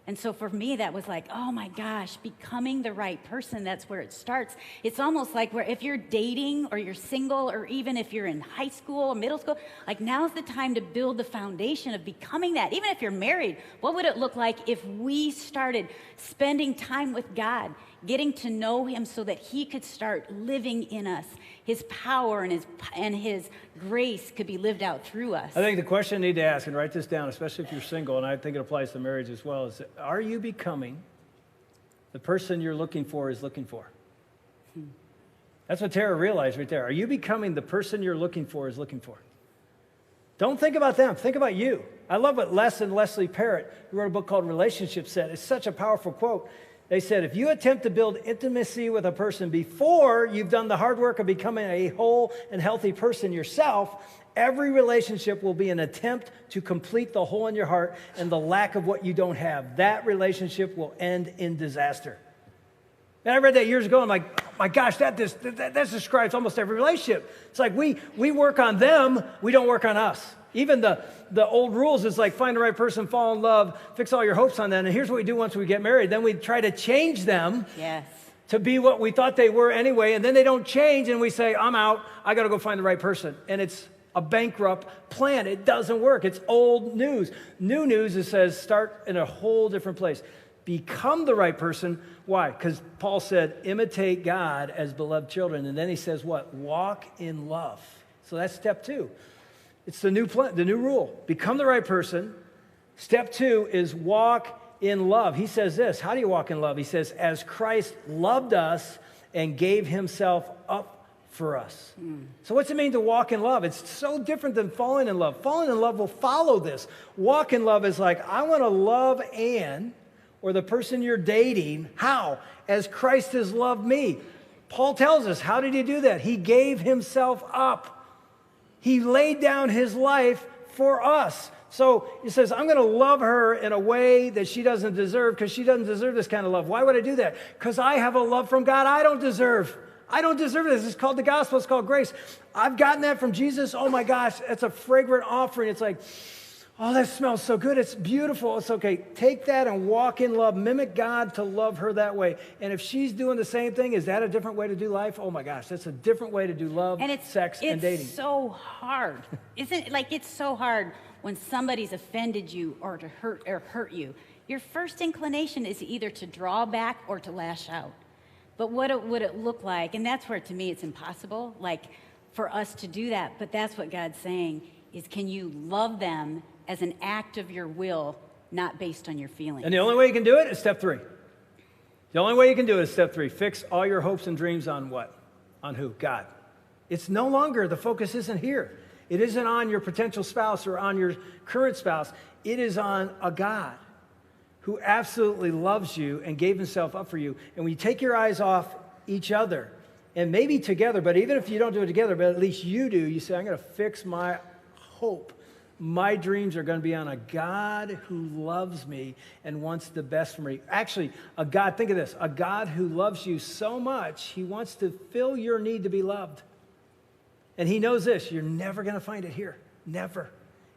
And so for me, that was like, oh my gosh, becoming the right person, that's where it starts. It's almost like where if you're dating or you're single or even if you're in high school or middle school, like now's the time to build the foundation of becoming that. Even if you're married, what would it look like if we started spending time with God, getting to know him so that he could start living in us? His power and his grace could be lived out through us. I think the question you need to ask, and write this down, especially if you're single, and I think it applies to marriage as well, is are you becoming the person you're looking for is looking for? That's what Tara realized right there. Are you becoming the person you're looking for is looking for? Don't think about them. Think about you. I love what Les and Leslie Parrott, who wrote a book called Relationships, said. It's such a powerful quote. They said, if you attempt to build intimacy with a person before you've done the hard work of becoming a whole and healthy person yourself, every relationship will be an attempt to complete the hole in your heart and the lack of what you don't have. That relationship will end in disaster. And I read that years ago. I'm like, oh my gosh, that describes almost every relationship. It's like we work on them, we don't work on us. Even the old rules is like find the right person, fall in love, fix all your hopes on them. And here's what we do once we get married. Then we try to change them to be what we thought they were anyway. And then they don't change and we say, I'm out. I got to go find the right person. And it's a bankrupt plan. It doesn't work. It's old news. New news, it says start in a whole different place. Become the right person. Why? Because Paul said, imitate God as beloved children. And then he says what? Walk in love. So that's step 2. It's the new rule. Become the right person. Step 2 is walk in love. He says this. How do you walk in love? He says, as Christ loved us and gave himself up for us. So what's it mean to walk in love? It's so different than falling in love. Falling in love will follow this. Walk in love is like, I want to love Ann or the person you're dating. How? As Christ has loved me. Paul tells us, how did he do that? He gave himself up. He laid down his life for us. So he says, I'm going to love her in a way that she doesn't deserve because she doesn't deserve this kind of love. Why would I do that? Because I have a love from God I don't deserve. I don't deserve this. It's called the gospel. It's called grace. I've gotten that from Jesus. Oh my gosh, it's a fragrant offering. It's like, oh, that smells so good. It's beautiful. It's okay. Take that and walk in love. Mimic God to love her that way. And if she's doing the same thing, is that a different way to do life? Oh my gosh, that's a different way to do love, sex, and dating. It's so hard. Isn't it? Like, it's so hard when somebody's offended you or to hurt you. Your first inclination is either to draw back or to lash out. But what would it look like? And that's where, to me, it's impossible, like, for us to do that. But that's what God's saying is, can you love them as an act of your will, not based on your feelings? And the only way you can do it is step 3. The only way you can do it is step 3. Fix all your hopes and dreams on what? On who? God. It's no longer, the focus isn't here. It isn't on your potential spouse or on your current spouse. It is on a God who absolutely loves you and gave himself up for you. And when you take your eyes off each other, and maybe together, but even if you don't do it together, but at least you do, you say, I'm going to fix my hope. My dreams are going to be on a God who loves me and wants the best for me. Actually, a God, think of this, a God who loves you so much, he wants to fill your need to be loved. And he knows this, you're never going to find it here. Never.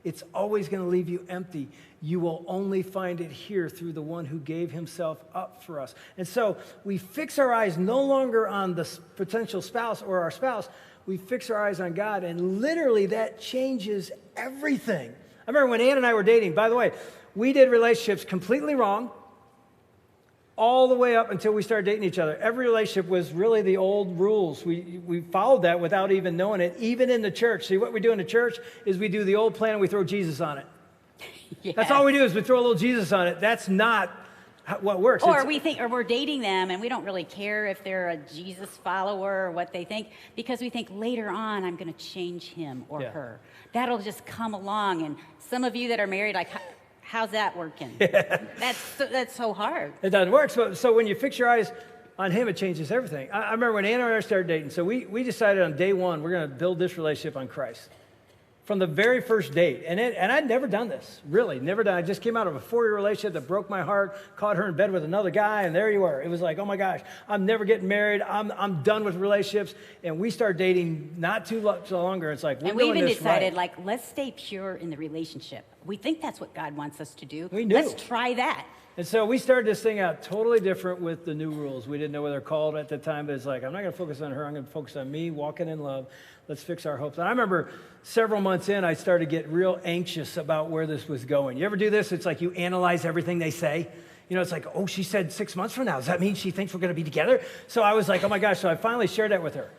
It's always going to leave you empty. You will only find it here through the one who gave himself up for us. And so we fix our eyes no longer on the potential spouse or our spouse. We fix our eyes on God, and literally that changes everything. I remember when Ann and I were dating, by the way, we did relationships completely wrong all the way up until we started dating each other. Every relationship was really the old rules. We followed that without even knowing it, even in the church. See, what we do in the church is we do the old plan and we throw Jesus on it. Yes. That's all we do is we throw a little Jesus on it. That's not what works. Or we're dating them and we don't really care if they're a Jesus follower or what they think, because we think later on I'm going to change him or her. That'll just come along. And some of you that are married, like, how's that working? Yeah. That's so hard. It doesn't work. So when you fix your eyes on him, it changes everything. I remember when Ann and I started dating, so we decided on day one, we're going to build this relationship on Christ. From the very first date. And I'd never done this, really, never done. I just came out of a 4-year relationship that broke my heart, caught her in bed with another guy, and there you were. It was like, oh my gosh, I'm never getting married. I'm done with relationships. And we started dating not too much longer. It's like, we're doing this right. And we even decided, like, let's stay pure in the relationship. we think that's what God wants us to do. We knew. Let's try that. And so we started this thing out totally different with the new rules. We didn't know what they're called at the time, but it's like, I'm not going to focus on her. I'm going to focus on me, walking in love. Let's fix our hopes. And I remember several months in, I started to get real anxious about where this was going. You ever do this? It's like you analyze everything they say. You know, it's like, oh, she said 6 months from now. Does that mean she thinks we're going to be together? So I was like, oh my gosh. So I finally shared that with her.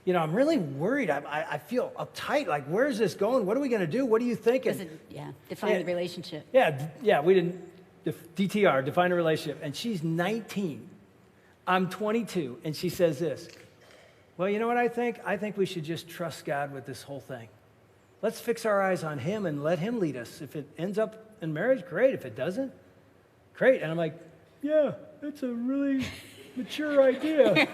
You know, I'm really worried. I feel uptight. Like, where's this going? What are we going to do? What do you think? Define the relationship. Yeah, we didn't. DTR, define a relationship. And she's 19. I'm 22. And she says this. Well, you know what I think? I think we should just trust God with this whole thing. Let's fix our eyes on him and let him lead us. If it ends up in marriage, great. If it doesn't, great. And I'm like, yeah, that's a really mature idea.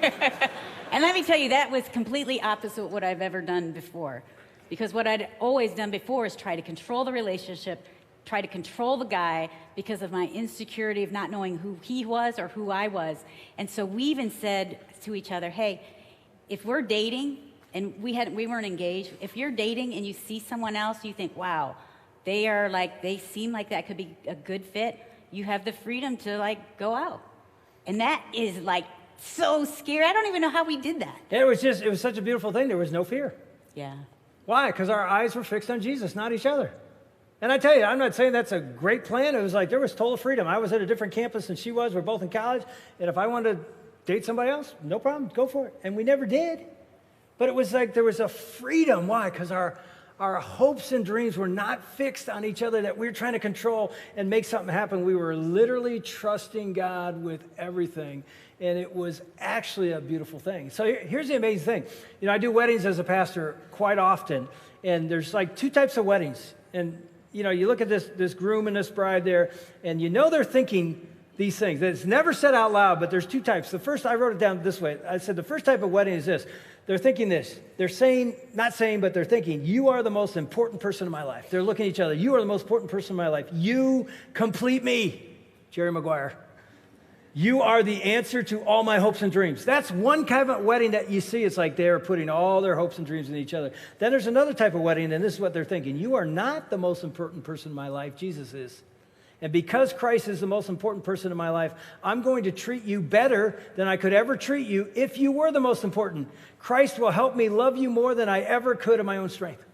And let me tell you, that was completely opposite what I've ever done before. Because what I'd always done before is try to control the relationship, try to control the guy because of my insecurity of not knowing who he was or who I was. And so we even said to each other, hey, if we're dating, and we weren't engaged, if you're dating and you see someone else, you think, wow, they seem like that could be a good fit, you have the freedom to like go out. And that is like so scary. I don't even know how we did that. It was such a beautiful thing. There was no fear. Yeah. Why? Because our eyes were fixed on Jesus, not each other. And I tell you, I'm not saying that's a great plan. It was like there was total freedom. I was at a different campus than she was. We're both in college. And if I wanted to date somebody else, no problem, go for it. And we never did. But it was like there was a freedom. Why? Because our hopes and dreams were not fixed on each other, that we were trying to control and make something happen. We were literally trusting God with everything. And it was actually a beautiful thing. So here's the amazing thing. You know, I do weddings as a pastor quite often. And there's like two types of weddings. And, you know, you look at this groom and this bride there, and you know they're thinking these things. It's never said out loud, but there's two types. The first, I wrote it down this way. I said the first type of wedding is this. They're thinking this. They're saying, not saying, but they're thinking, you are the most important person in my life. They're looking at each other. You are the most important person in my life. You complete me. Jerry Maguire. You are the answer to all my hopes and dreams. That's one kind of wedding that you see. It's like they're putting all their hopes and dreams in each other. Then there's another type of wedding, and this is what they're thinking. You are not the most important person in my life. Jesus is. And because Christ is the most important person in my life, I'm going to treat you better than I could ever treat you if you were the most important. Christ will help me love you more than I ever could in my own strength.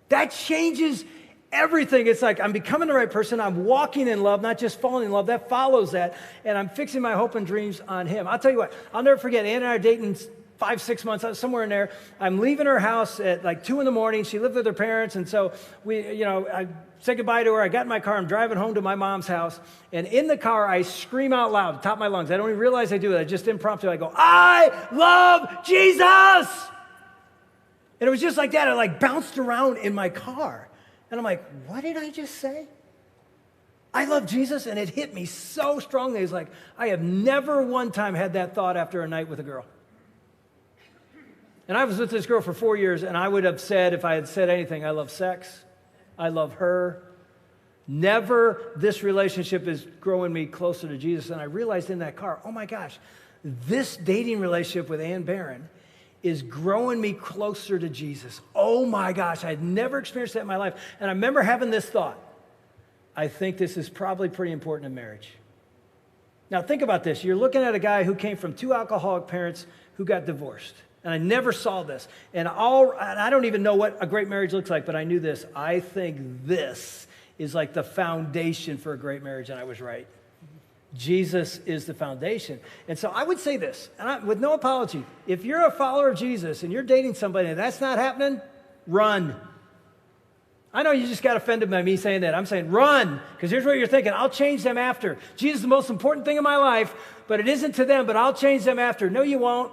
That changes everything. It's like I'm becoming the right person. I'm walking in love, not just falling in love. That follows that. And I'm fixing my hope and dreams on him. I'll tell you what, I'll never forget, Ann and I are dating 5-6 months, somewhere in there. I'm leaving her house at like 2 a.m. She lived with her parents. And so I said goodbye to her. I got in my car. I'm driving home to my mom's house. And in the car, I scream out loud, top of my lungs. I don't even realize I do it. I just impromptu. I go, I love Jesus. And it was just like that. It like bounced around in my car. And I'm like, what did I just say? I love Jesus. And it hit me so strongly. It's like, I have never one time had that thought after a night with a girl. And I was with this girl for 4 years, and I would have said, if I had said anything, I love sex. I love her. Never this relationship is growing me closer to Jesus. And I realized in that car, oh my gosh, this dating relationship with Ann Barron is growing me closer to Jesus. Oh my gosh, I had never experienced that in my life. And I remember having this thought. I think this is probably pretty important in marriage. Now think about this. You're looking at a guy who came from 2 alcoholic parents who got divorced. And I never saw this. And I don't even know what a great marriage looks like, but I knew this. I think this is like the foundation for a great marriage, and I was right. Jesus is the foundation. And so I would say this, with no apology. If you're a follower of Jesus and you're dating somebody and that's not happening, run. I know you just got offended by me saying that. I'm saying run, because here's what you're thinking. I'll change them after. Jesus is the most important thing in my life, but it isn't to them, but I'll change them after. No, you won't.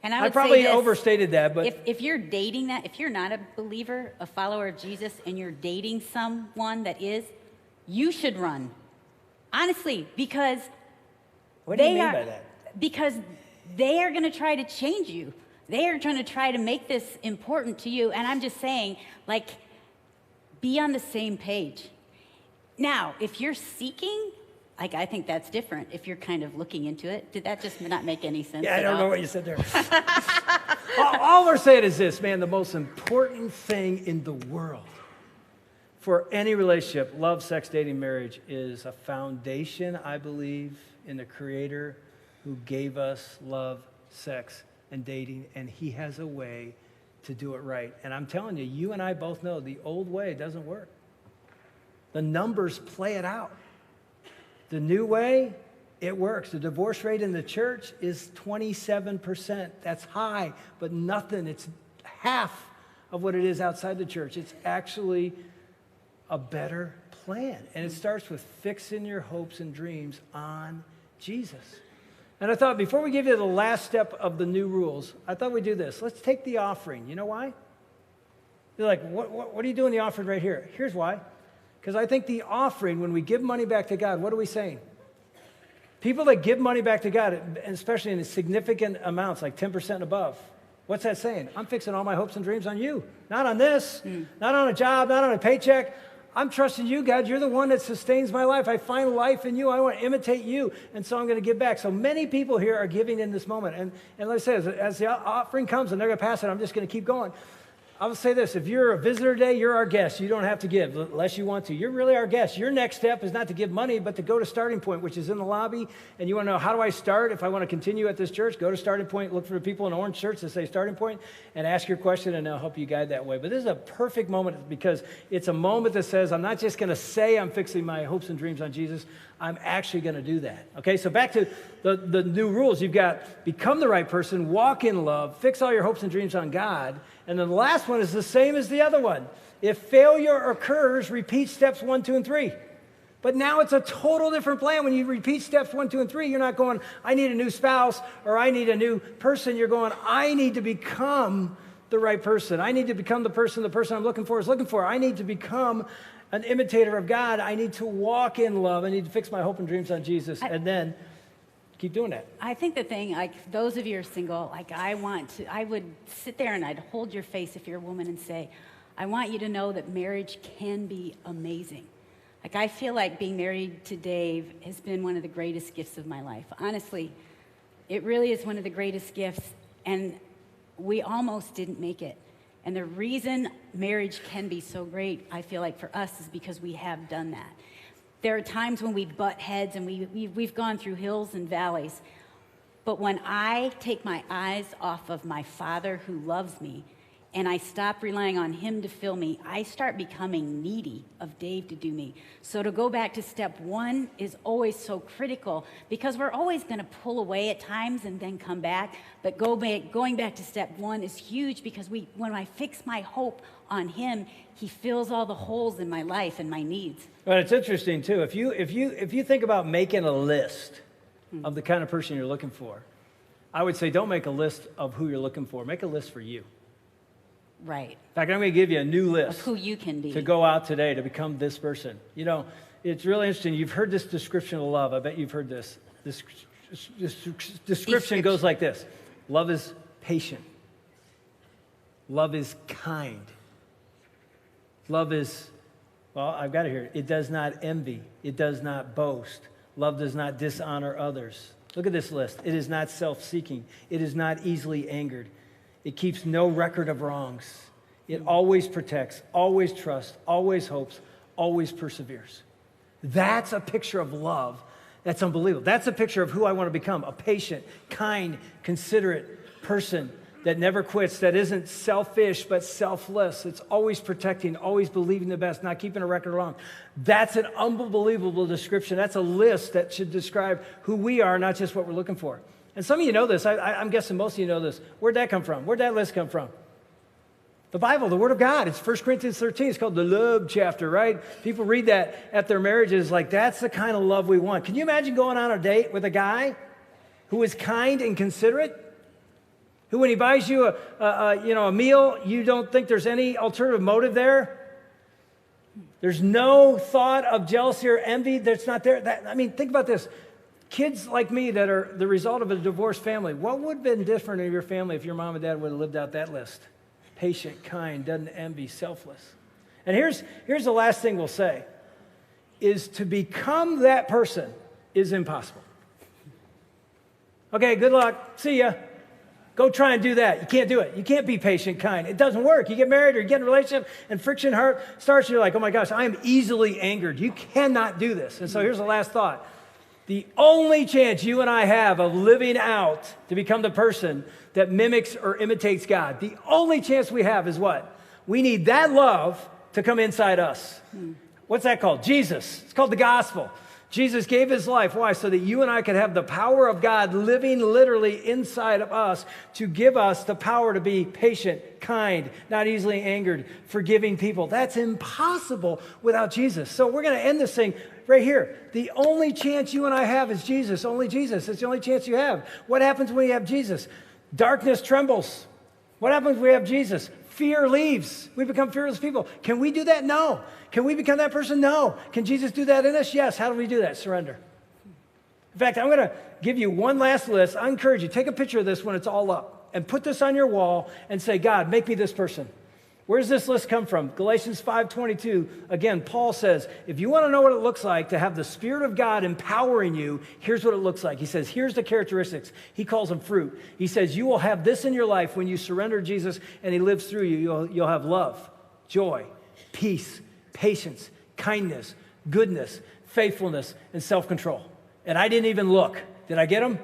And I I would probably say this, overstated that, but if you're dating that, if you're not a believer, a follower of Jesus, and you're dating someone that is, you should run. Honestly, because what do you mean by that? Because they are going to try to change you. They are trying to try to make this important to you. And I'm just saying, like, be on the same page. Now, if you're seeking, like, I think that's different if you're kind of looking into it. Did that just not make any sense? Yeah, I don't know what you said there. all we're saying is this, man, the most important thing in the world for any relationship, love, sex, dating, marriage, is a foundation, I believe, in the Creator who gave us love, sex, and dating, and He has a way to do it right. And I'm telling you, you and I both know the old way doesn't work. The numbers play it out. The new way, it works. The divorce rate in the church is 27%. That's high, but nothing. It's half of what it is outside the church. It's actually a better plan. And it starts with fixing your hopes and dreams on Jesus. And I thought before we give you the last step of the new rules, I thought we'd do this. Let's take the offering. You know why? You're like, what are you doing the offering right here? Here's why. Because I think the offering, when we give money back to God, what are we saying? People that give money back to God, and especially in significant amounts, like 10% and above, what's that saying? I'm fixing all my hopes and dreams on you. Not on this, not on a job, not on a paycheck. I'm trusting you, God. You're the one that sustains my life. I find life in you. I want to imitate you, and so I'm going to give back. So many people here are giving in this moment. And like I said, as the offering comes and they're going to pass it, I'm just going to keep going. I will say this, if you're a visitor today, you're our guest. You don't have to give unless you want to. You're really our guest. Your next step is not to give money, but to go to Starting Point, which is in the lobby, and you want to know, how do I start? If I want to continue at this church, go to Starting Point, look for the people in orange shirts that say Starting Point, and ask your question, and they'll help you guide that way. But this is a perfect moment because it's a moment that says, I'm not just going to say I'm fixing my hopes and dreams on Jesus. I'm actually going to do that. Okay, so back to the new rules. You've got become the right person, walk in love, fix all your hopes and dreams on God. And then the last one is the same as the other one. If failure occurs, repeat steps 1, 2, and 3. But now it's a total different plan. When you repeat steps 1, 2, and 3, you're not going, I need a new spouse or I need a new person. You're going, I need to become the right person. I need to become the person I'm looking for is looking for. I need to become an imitator of God. I need to walk in love. I need to fix my hope and dreams on Jesus. And then keep doing that. I think the thing, like those of you who are single, like I would sit there and I'd hold your face if you're a woman and say, I want you to know that marriage can be amazing. Like I feel like being married to Dave has been one of the greatest gifts of my life. Honestly, it really is one of the greatest gifts, and we almost didn't make it. And the reason marriage can be so great, I feel like for us, is because we have done that. There are times when we butt heads and we've gone through hills and valleys. But when I take my eyes off of my Father who loves me and I stop relying on Him to fill me, I start becoming needy of Dave to do me. So to go back to step 1 is always so critical because we're always going to pull away at times and then come back. But going back to step 1 is huge because when I fix my hope on Him, He fills all the holes in my life and my needs. But it's interesting too. If you think about making a list of the kind of person you're looking for, I would say don't make a list of who you're looking for. Make a list for you. Right. In fact, I'm going to give you a new list of who you can be to go out today to become this person. You know, it's really interesting. You've heard this description of love. I bet you've heard this. This description goes like this. Love is patient. Love is kind. Love is, well, I've got it here. It does not envy. It does not boast. Love does not dishonor others. Look at this list. It is not self-seeking. It is not easily angered. It keeps no record of wrongs. It always protects, always trusts, always hopes, always perseveres. That's a picture of love. That's unbelievable. That's a picture of who I want to become, a patient, kind, considerate person that never quits, that isn't selfish but selfless. It's always protecting, always believing the best, not keeping a record of wrong. That's an unbelievable description. That's a list that should describe who we are, not just what we're looking for. And some of you know this. I'm guessing most of you know this. Where'd that come from? Where'd that list come from? The Bible, the Word of God. It's 1 Corinthians 13. It's called the love chapter, right? People read that at their marriages like, that's the kind of love we want. Can you imagine going on a date with a guy who is kind and considerate? Who, when he buys you a meal, you don't think there's any alternative motive there? There's no thought of jealousy or envy that's not there. Think about this. Kids like me that are the result of a divorced family, what would have been different in your family if your mom and dad would have lived out that list? Patient, kind, doesn't envy, selfless. And here's the last thing we'll say, is to become that person is impossible. Okay, good luck. See ya. Go try and do that. You can't do it. You can't be patient, kind. It doesn't work. You get married or you get in a relationship and friction starts, you're like, oh my gosh, I am easily angered. You cannot do this. And so here's the last thought. The only chance you and I have of living out to become the person that mimics or imitates God, the only chance we have is what? We need that love to come inside us. What's that called? Jesus. It's called the gospel. Jesus gave his life. Why? So that you and I could have the power of God living literally inside of us to give us the power to be patient, kind, not easily angered, forgiving people. That's impossible without Jesus. So we're going to end this thing right here. The only chance you and I have is Jesus. Only Jesus. It's the only chance you have. What happens when you have Jesus? Darkness trembles. What happens when we have Jesus? Fear leaves. We become fearless people. Can we do that? No. Can we become that person? No. Can Jesus do that in us? Yes. How do we do that? Surrender. In fact, I'm going to give you one last list. I encourage you, take a picture of this when it's all up and put this on your wall and say, God, make me this person. Where does this list come from? Galatians 5:22. Again, Paul says, if you want to know what it looks like to have the Spirit of God empowering you, here's what it looks like. He says, here's the characteristics. He calls them fruit. He says, you will have this in your life when you surrender to Jesus and he lives through you. You'll have love, joy, peace, patience, kindness, goodness, faithfulness, and self-control. And I didn't even look. Did I get them?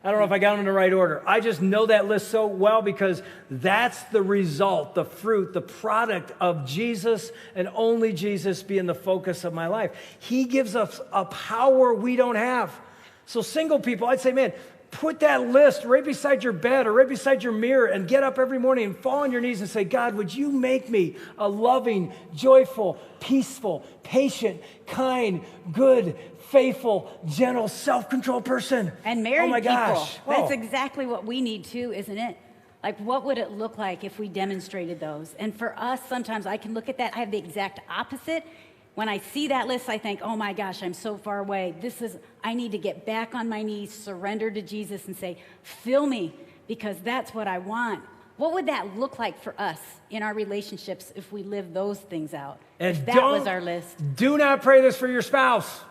I don't know if I got them in the right order. I just know that list so well because that's the result, the fruit, the product of Jesus and only Jesus being the focus of my life. He gives us a power we don't have. So single people, I'd say, man, put that list right beside your bed or right beside your mirror and get up every morning and fall on your knees and say, God, would you make me a loving, joyful, peaceful, patient, kind, good, faithful, gentle, self-controlled person. And married oh my people. Gosh. That's Whoa. exactly what we need too, isn't it? Like, what would it look like if we demonstrated those? And for us, sometimes I can look at that. I have the exact opposite. When I see that list, I think, oh my gosh, I'm so far away. I need to get back on my knees, surrender to Jesus and say, fill me, because that's what I want. What would that look like for us in our relationships if we live those things out? And if that was our list. Do not pray this for your spouse.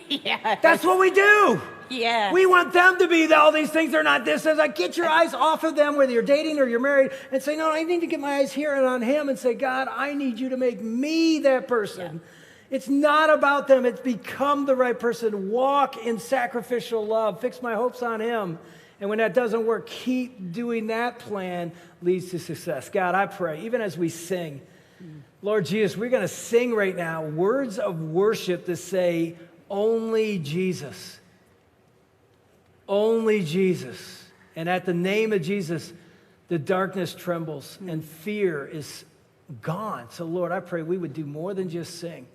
Yeah. That's what we do. Yeah. We want them to be all these things. They're not this. Like, get your eyes off of them, whether you're dating or you're married, and say, no, I need to get my eyes here and on him and say, God, I need you to make me that person. Yeah. It's not about them. It's become the right person. Walk in sacrificial love. Fix my hopes on him. And when that doesn't work, keep doing that plan leads to success. God, I pray, even as we sing, Lord Jesus, we're going to sing right now words of worship to say, only Jesus. Only Jesus. And at the name of Jesus, the darkness trembles and fear is gone. So, Lord, I pray we would do more than just sing.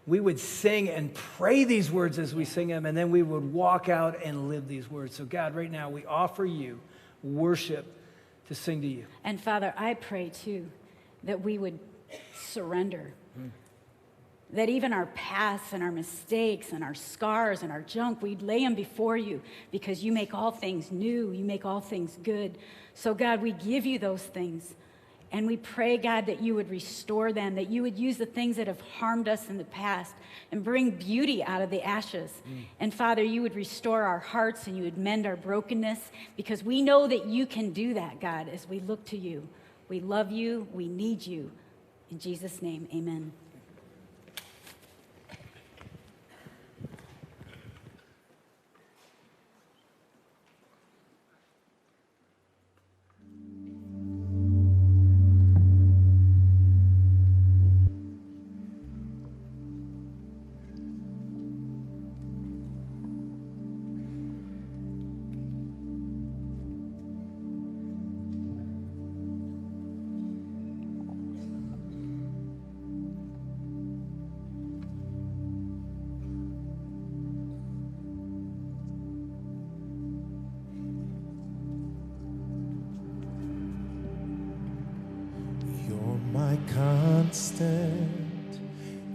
We would sing and pray these words as we sing them, and then we would walk out and live these words. So, God, right now, we offer you worship to sing to you. And, Father, I pray, too, that we would surrender. That even our pasts and our mistakes and our scars and our junk, we'd lay them before you because you make all things new. You make all things good. So, God, we give you those things. And we pray, God, that you would restore them, that you would use the things that have harmed us in the past and bring beauty out of the ashes. And, Father, you would restore our hearts and you would mend our brokenness because we know that you can do that, God, as we look to you. We love you. We need you. In Jesus' name, amen. My constant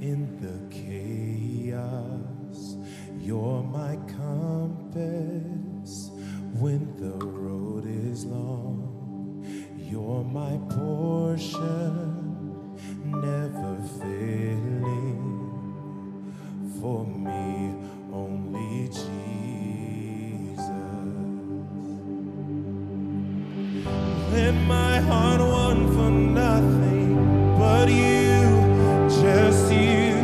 in the chaos, you're my compass when the road is long, you're my portion, never failing, for me only Jesus. Let my heart want for nothing but you, just you.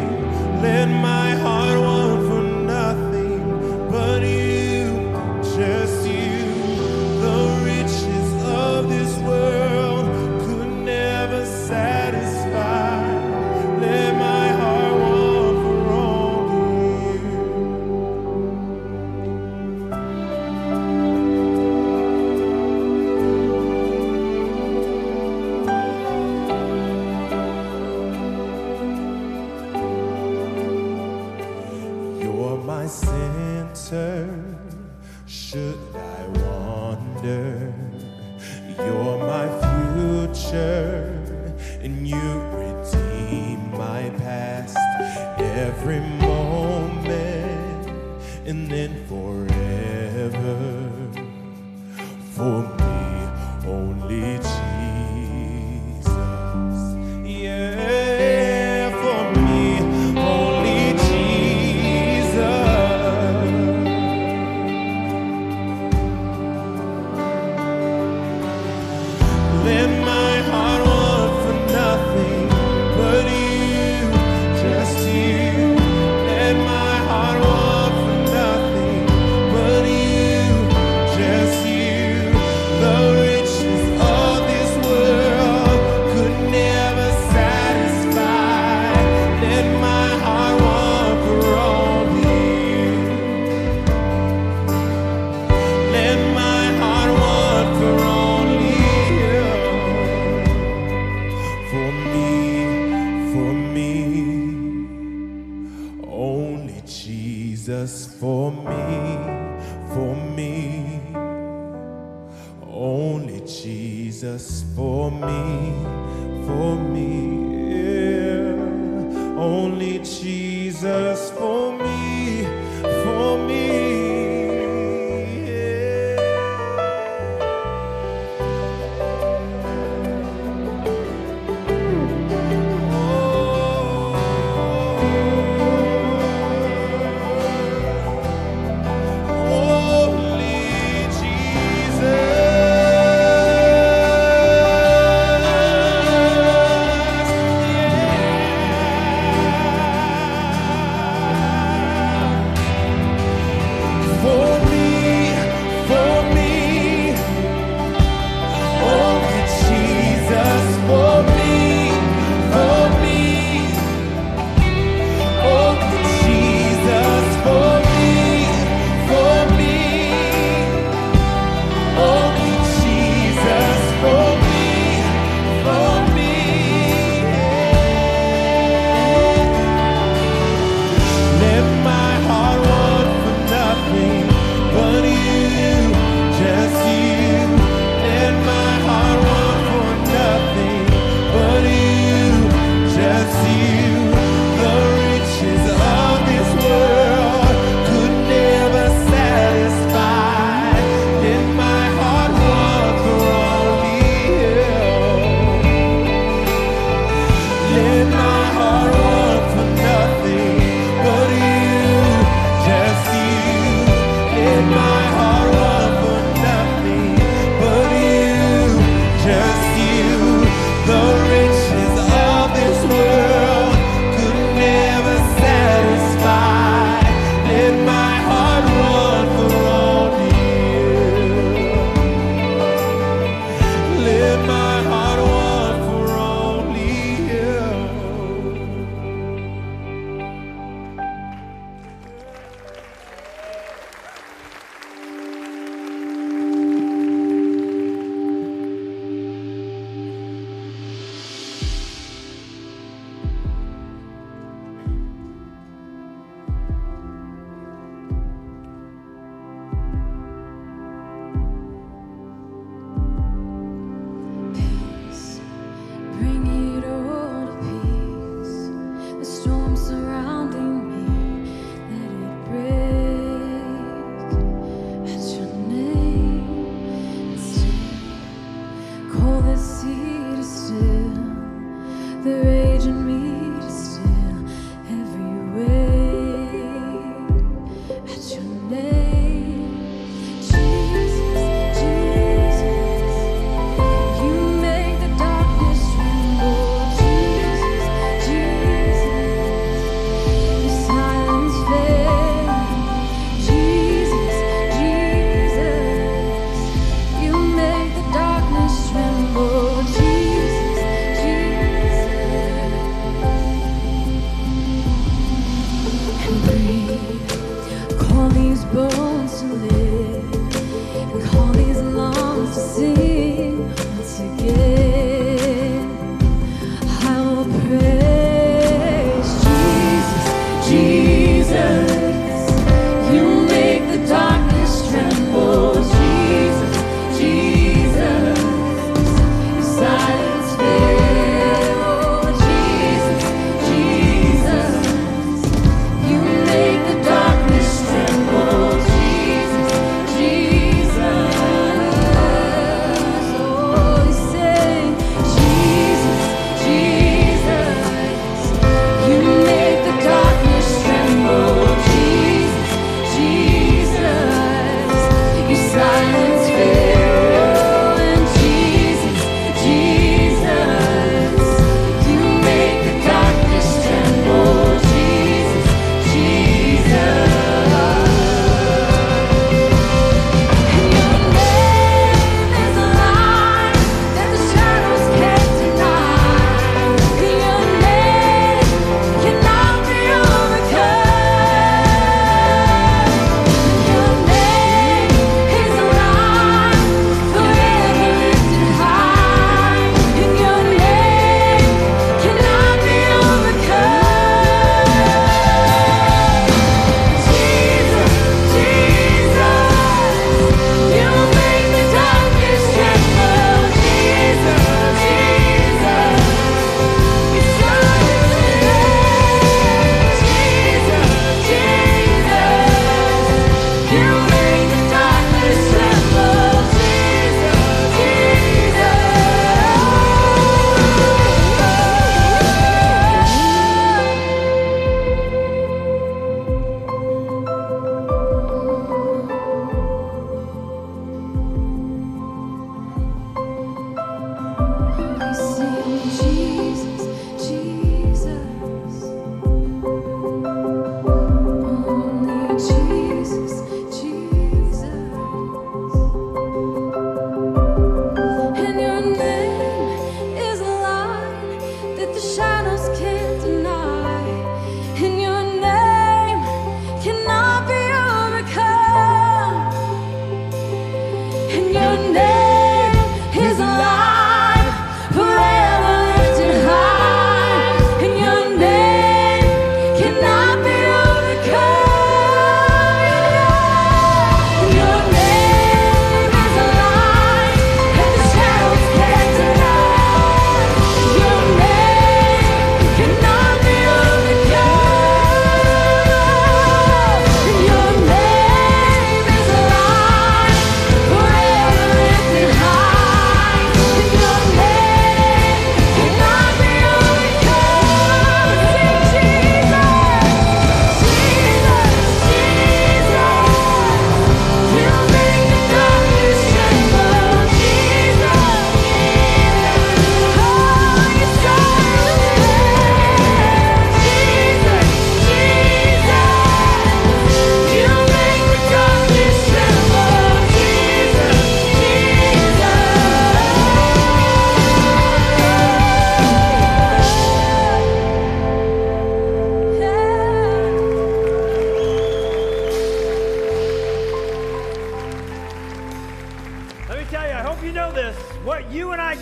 Let my heart want for nothing but you, just you. The riches of this world could never satisfy. Let my heart want for only you. You're my center, should I wander. You're my future, and you redeem my past. Every moment, and then forever. For me, only Jesus. Yeah, for me, only Jesus. Let my heart want for nothing but you, just you. Let my heart want for nothing but you, just you. The riches of this world could never satisfy. Let my heart want for only you. Let my heart want for only you. For me, only Jesus. For me, only Jesus. For me, yeah. Only Jesus. For me, yeah. Only Jesus.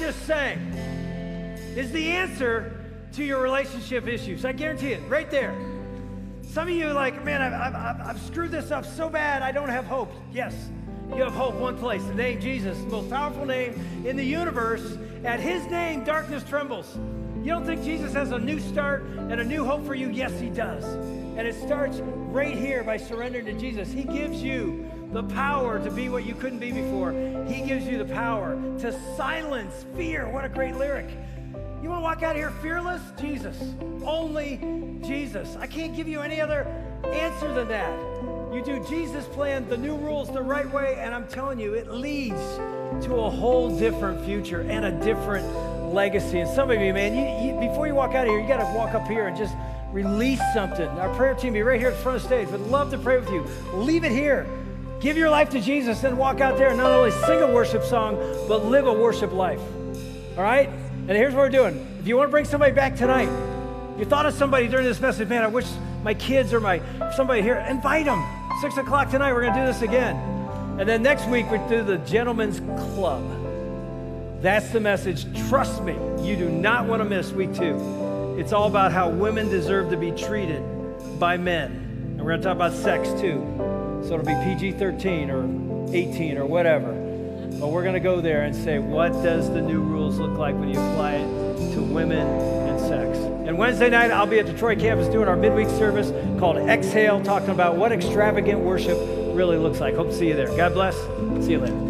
just sang is the answer to your relationship issues. I guarantee it, right there. Some of you are like, man, I've screwed this up so bad, I don't have hope. Yes, you have hope one place, the name Jesus, the most powerful name in the universe. At his name, darkness trembles. You don't think Jesus has a new start and a new hope for you? Yes, he does. And it starts right here by surrendering to Jesus. He gives you the power to be what you couldn't be before. He gives you the power to silence fear. What a great lyric. You want to walk out of here fearless? Jesus. Only Jesus. I can't give you any other answer than that. You do Jesus' plan, the new rules, the right way, and I'm telling you, it leads to a whole different future and a different legacy. And some of you, man, you before you walk out of here, you got to walk up here and just release something. Our prayer team be right here at the front of the stage. Would love to pray with you. Leave it here. Give your life to Jesus and walk out there and not only sing a worship song, but live a worship life. All right? And here's what we're doing. If you want to bring somebody back tonight, you thought of somebody during this message, man, I wish my kids or somebody here, invite them. 6 o'clock tonight, we're going to do this again. And then next week, we do the Gentlemen's Club. That's the message. Trust me, you do not want to miss week 2. It's all about how women deserve to be treated by men. And we're going to talk about sex, too. So it'll be PG-13 or 18 or whatever. But we're going to go there and say, what does the new rules look like when you apply it to women and sex? And Wednesday night, I'll be at the Troy campus doing our midweek service called Exhale, talking about what extravagant worship really looks like. Hope to see you there. God bless. See you later.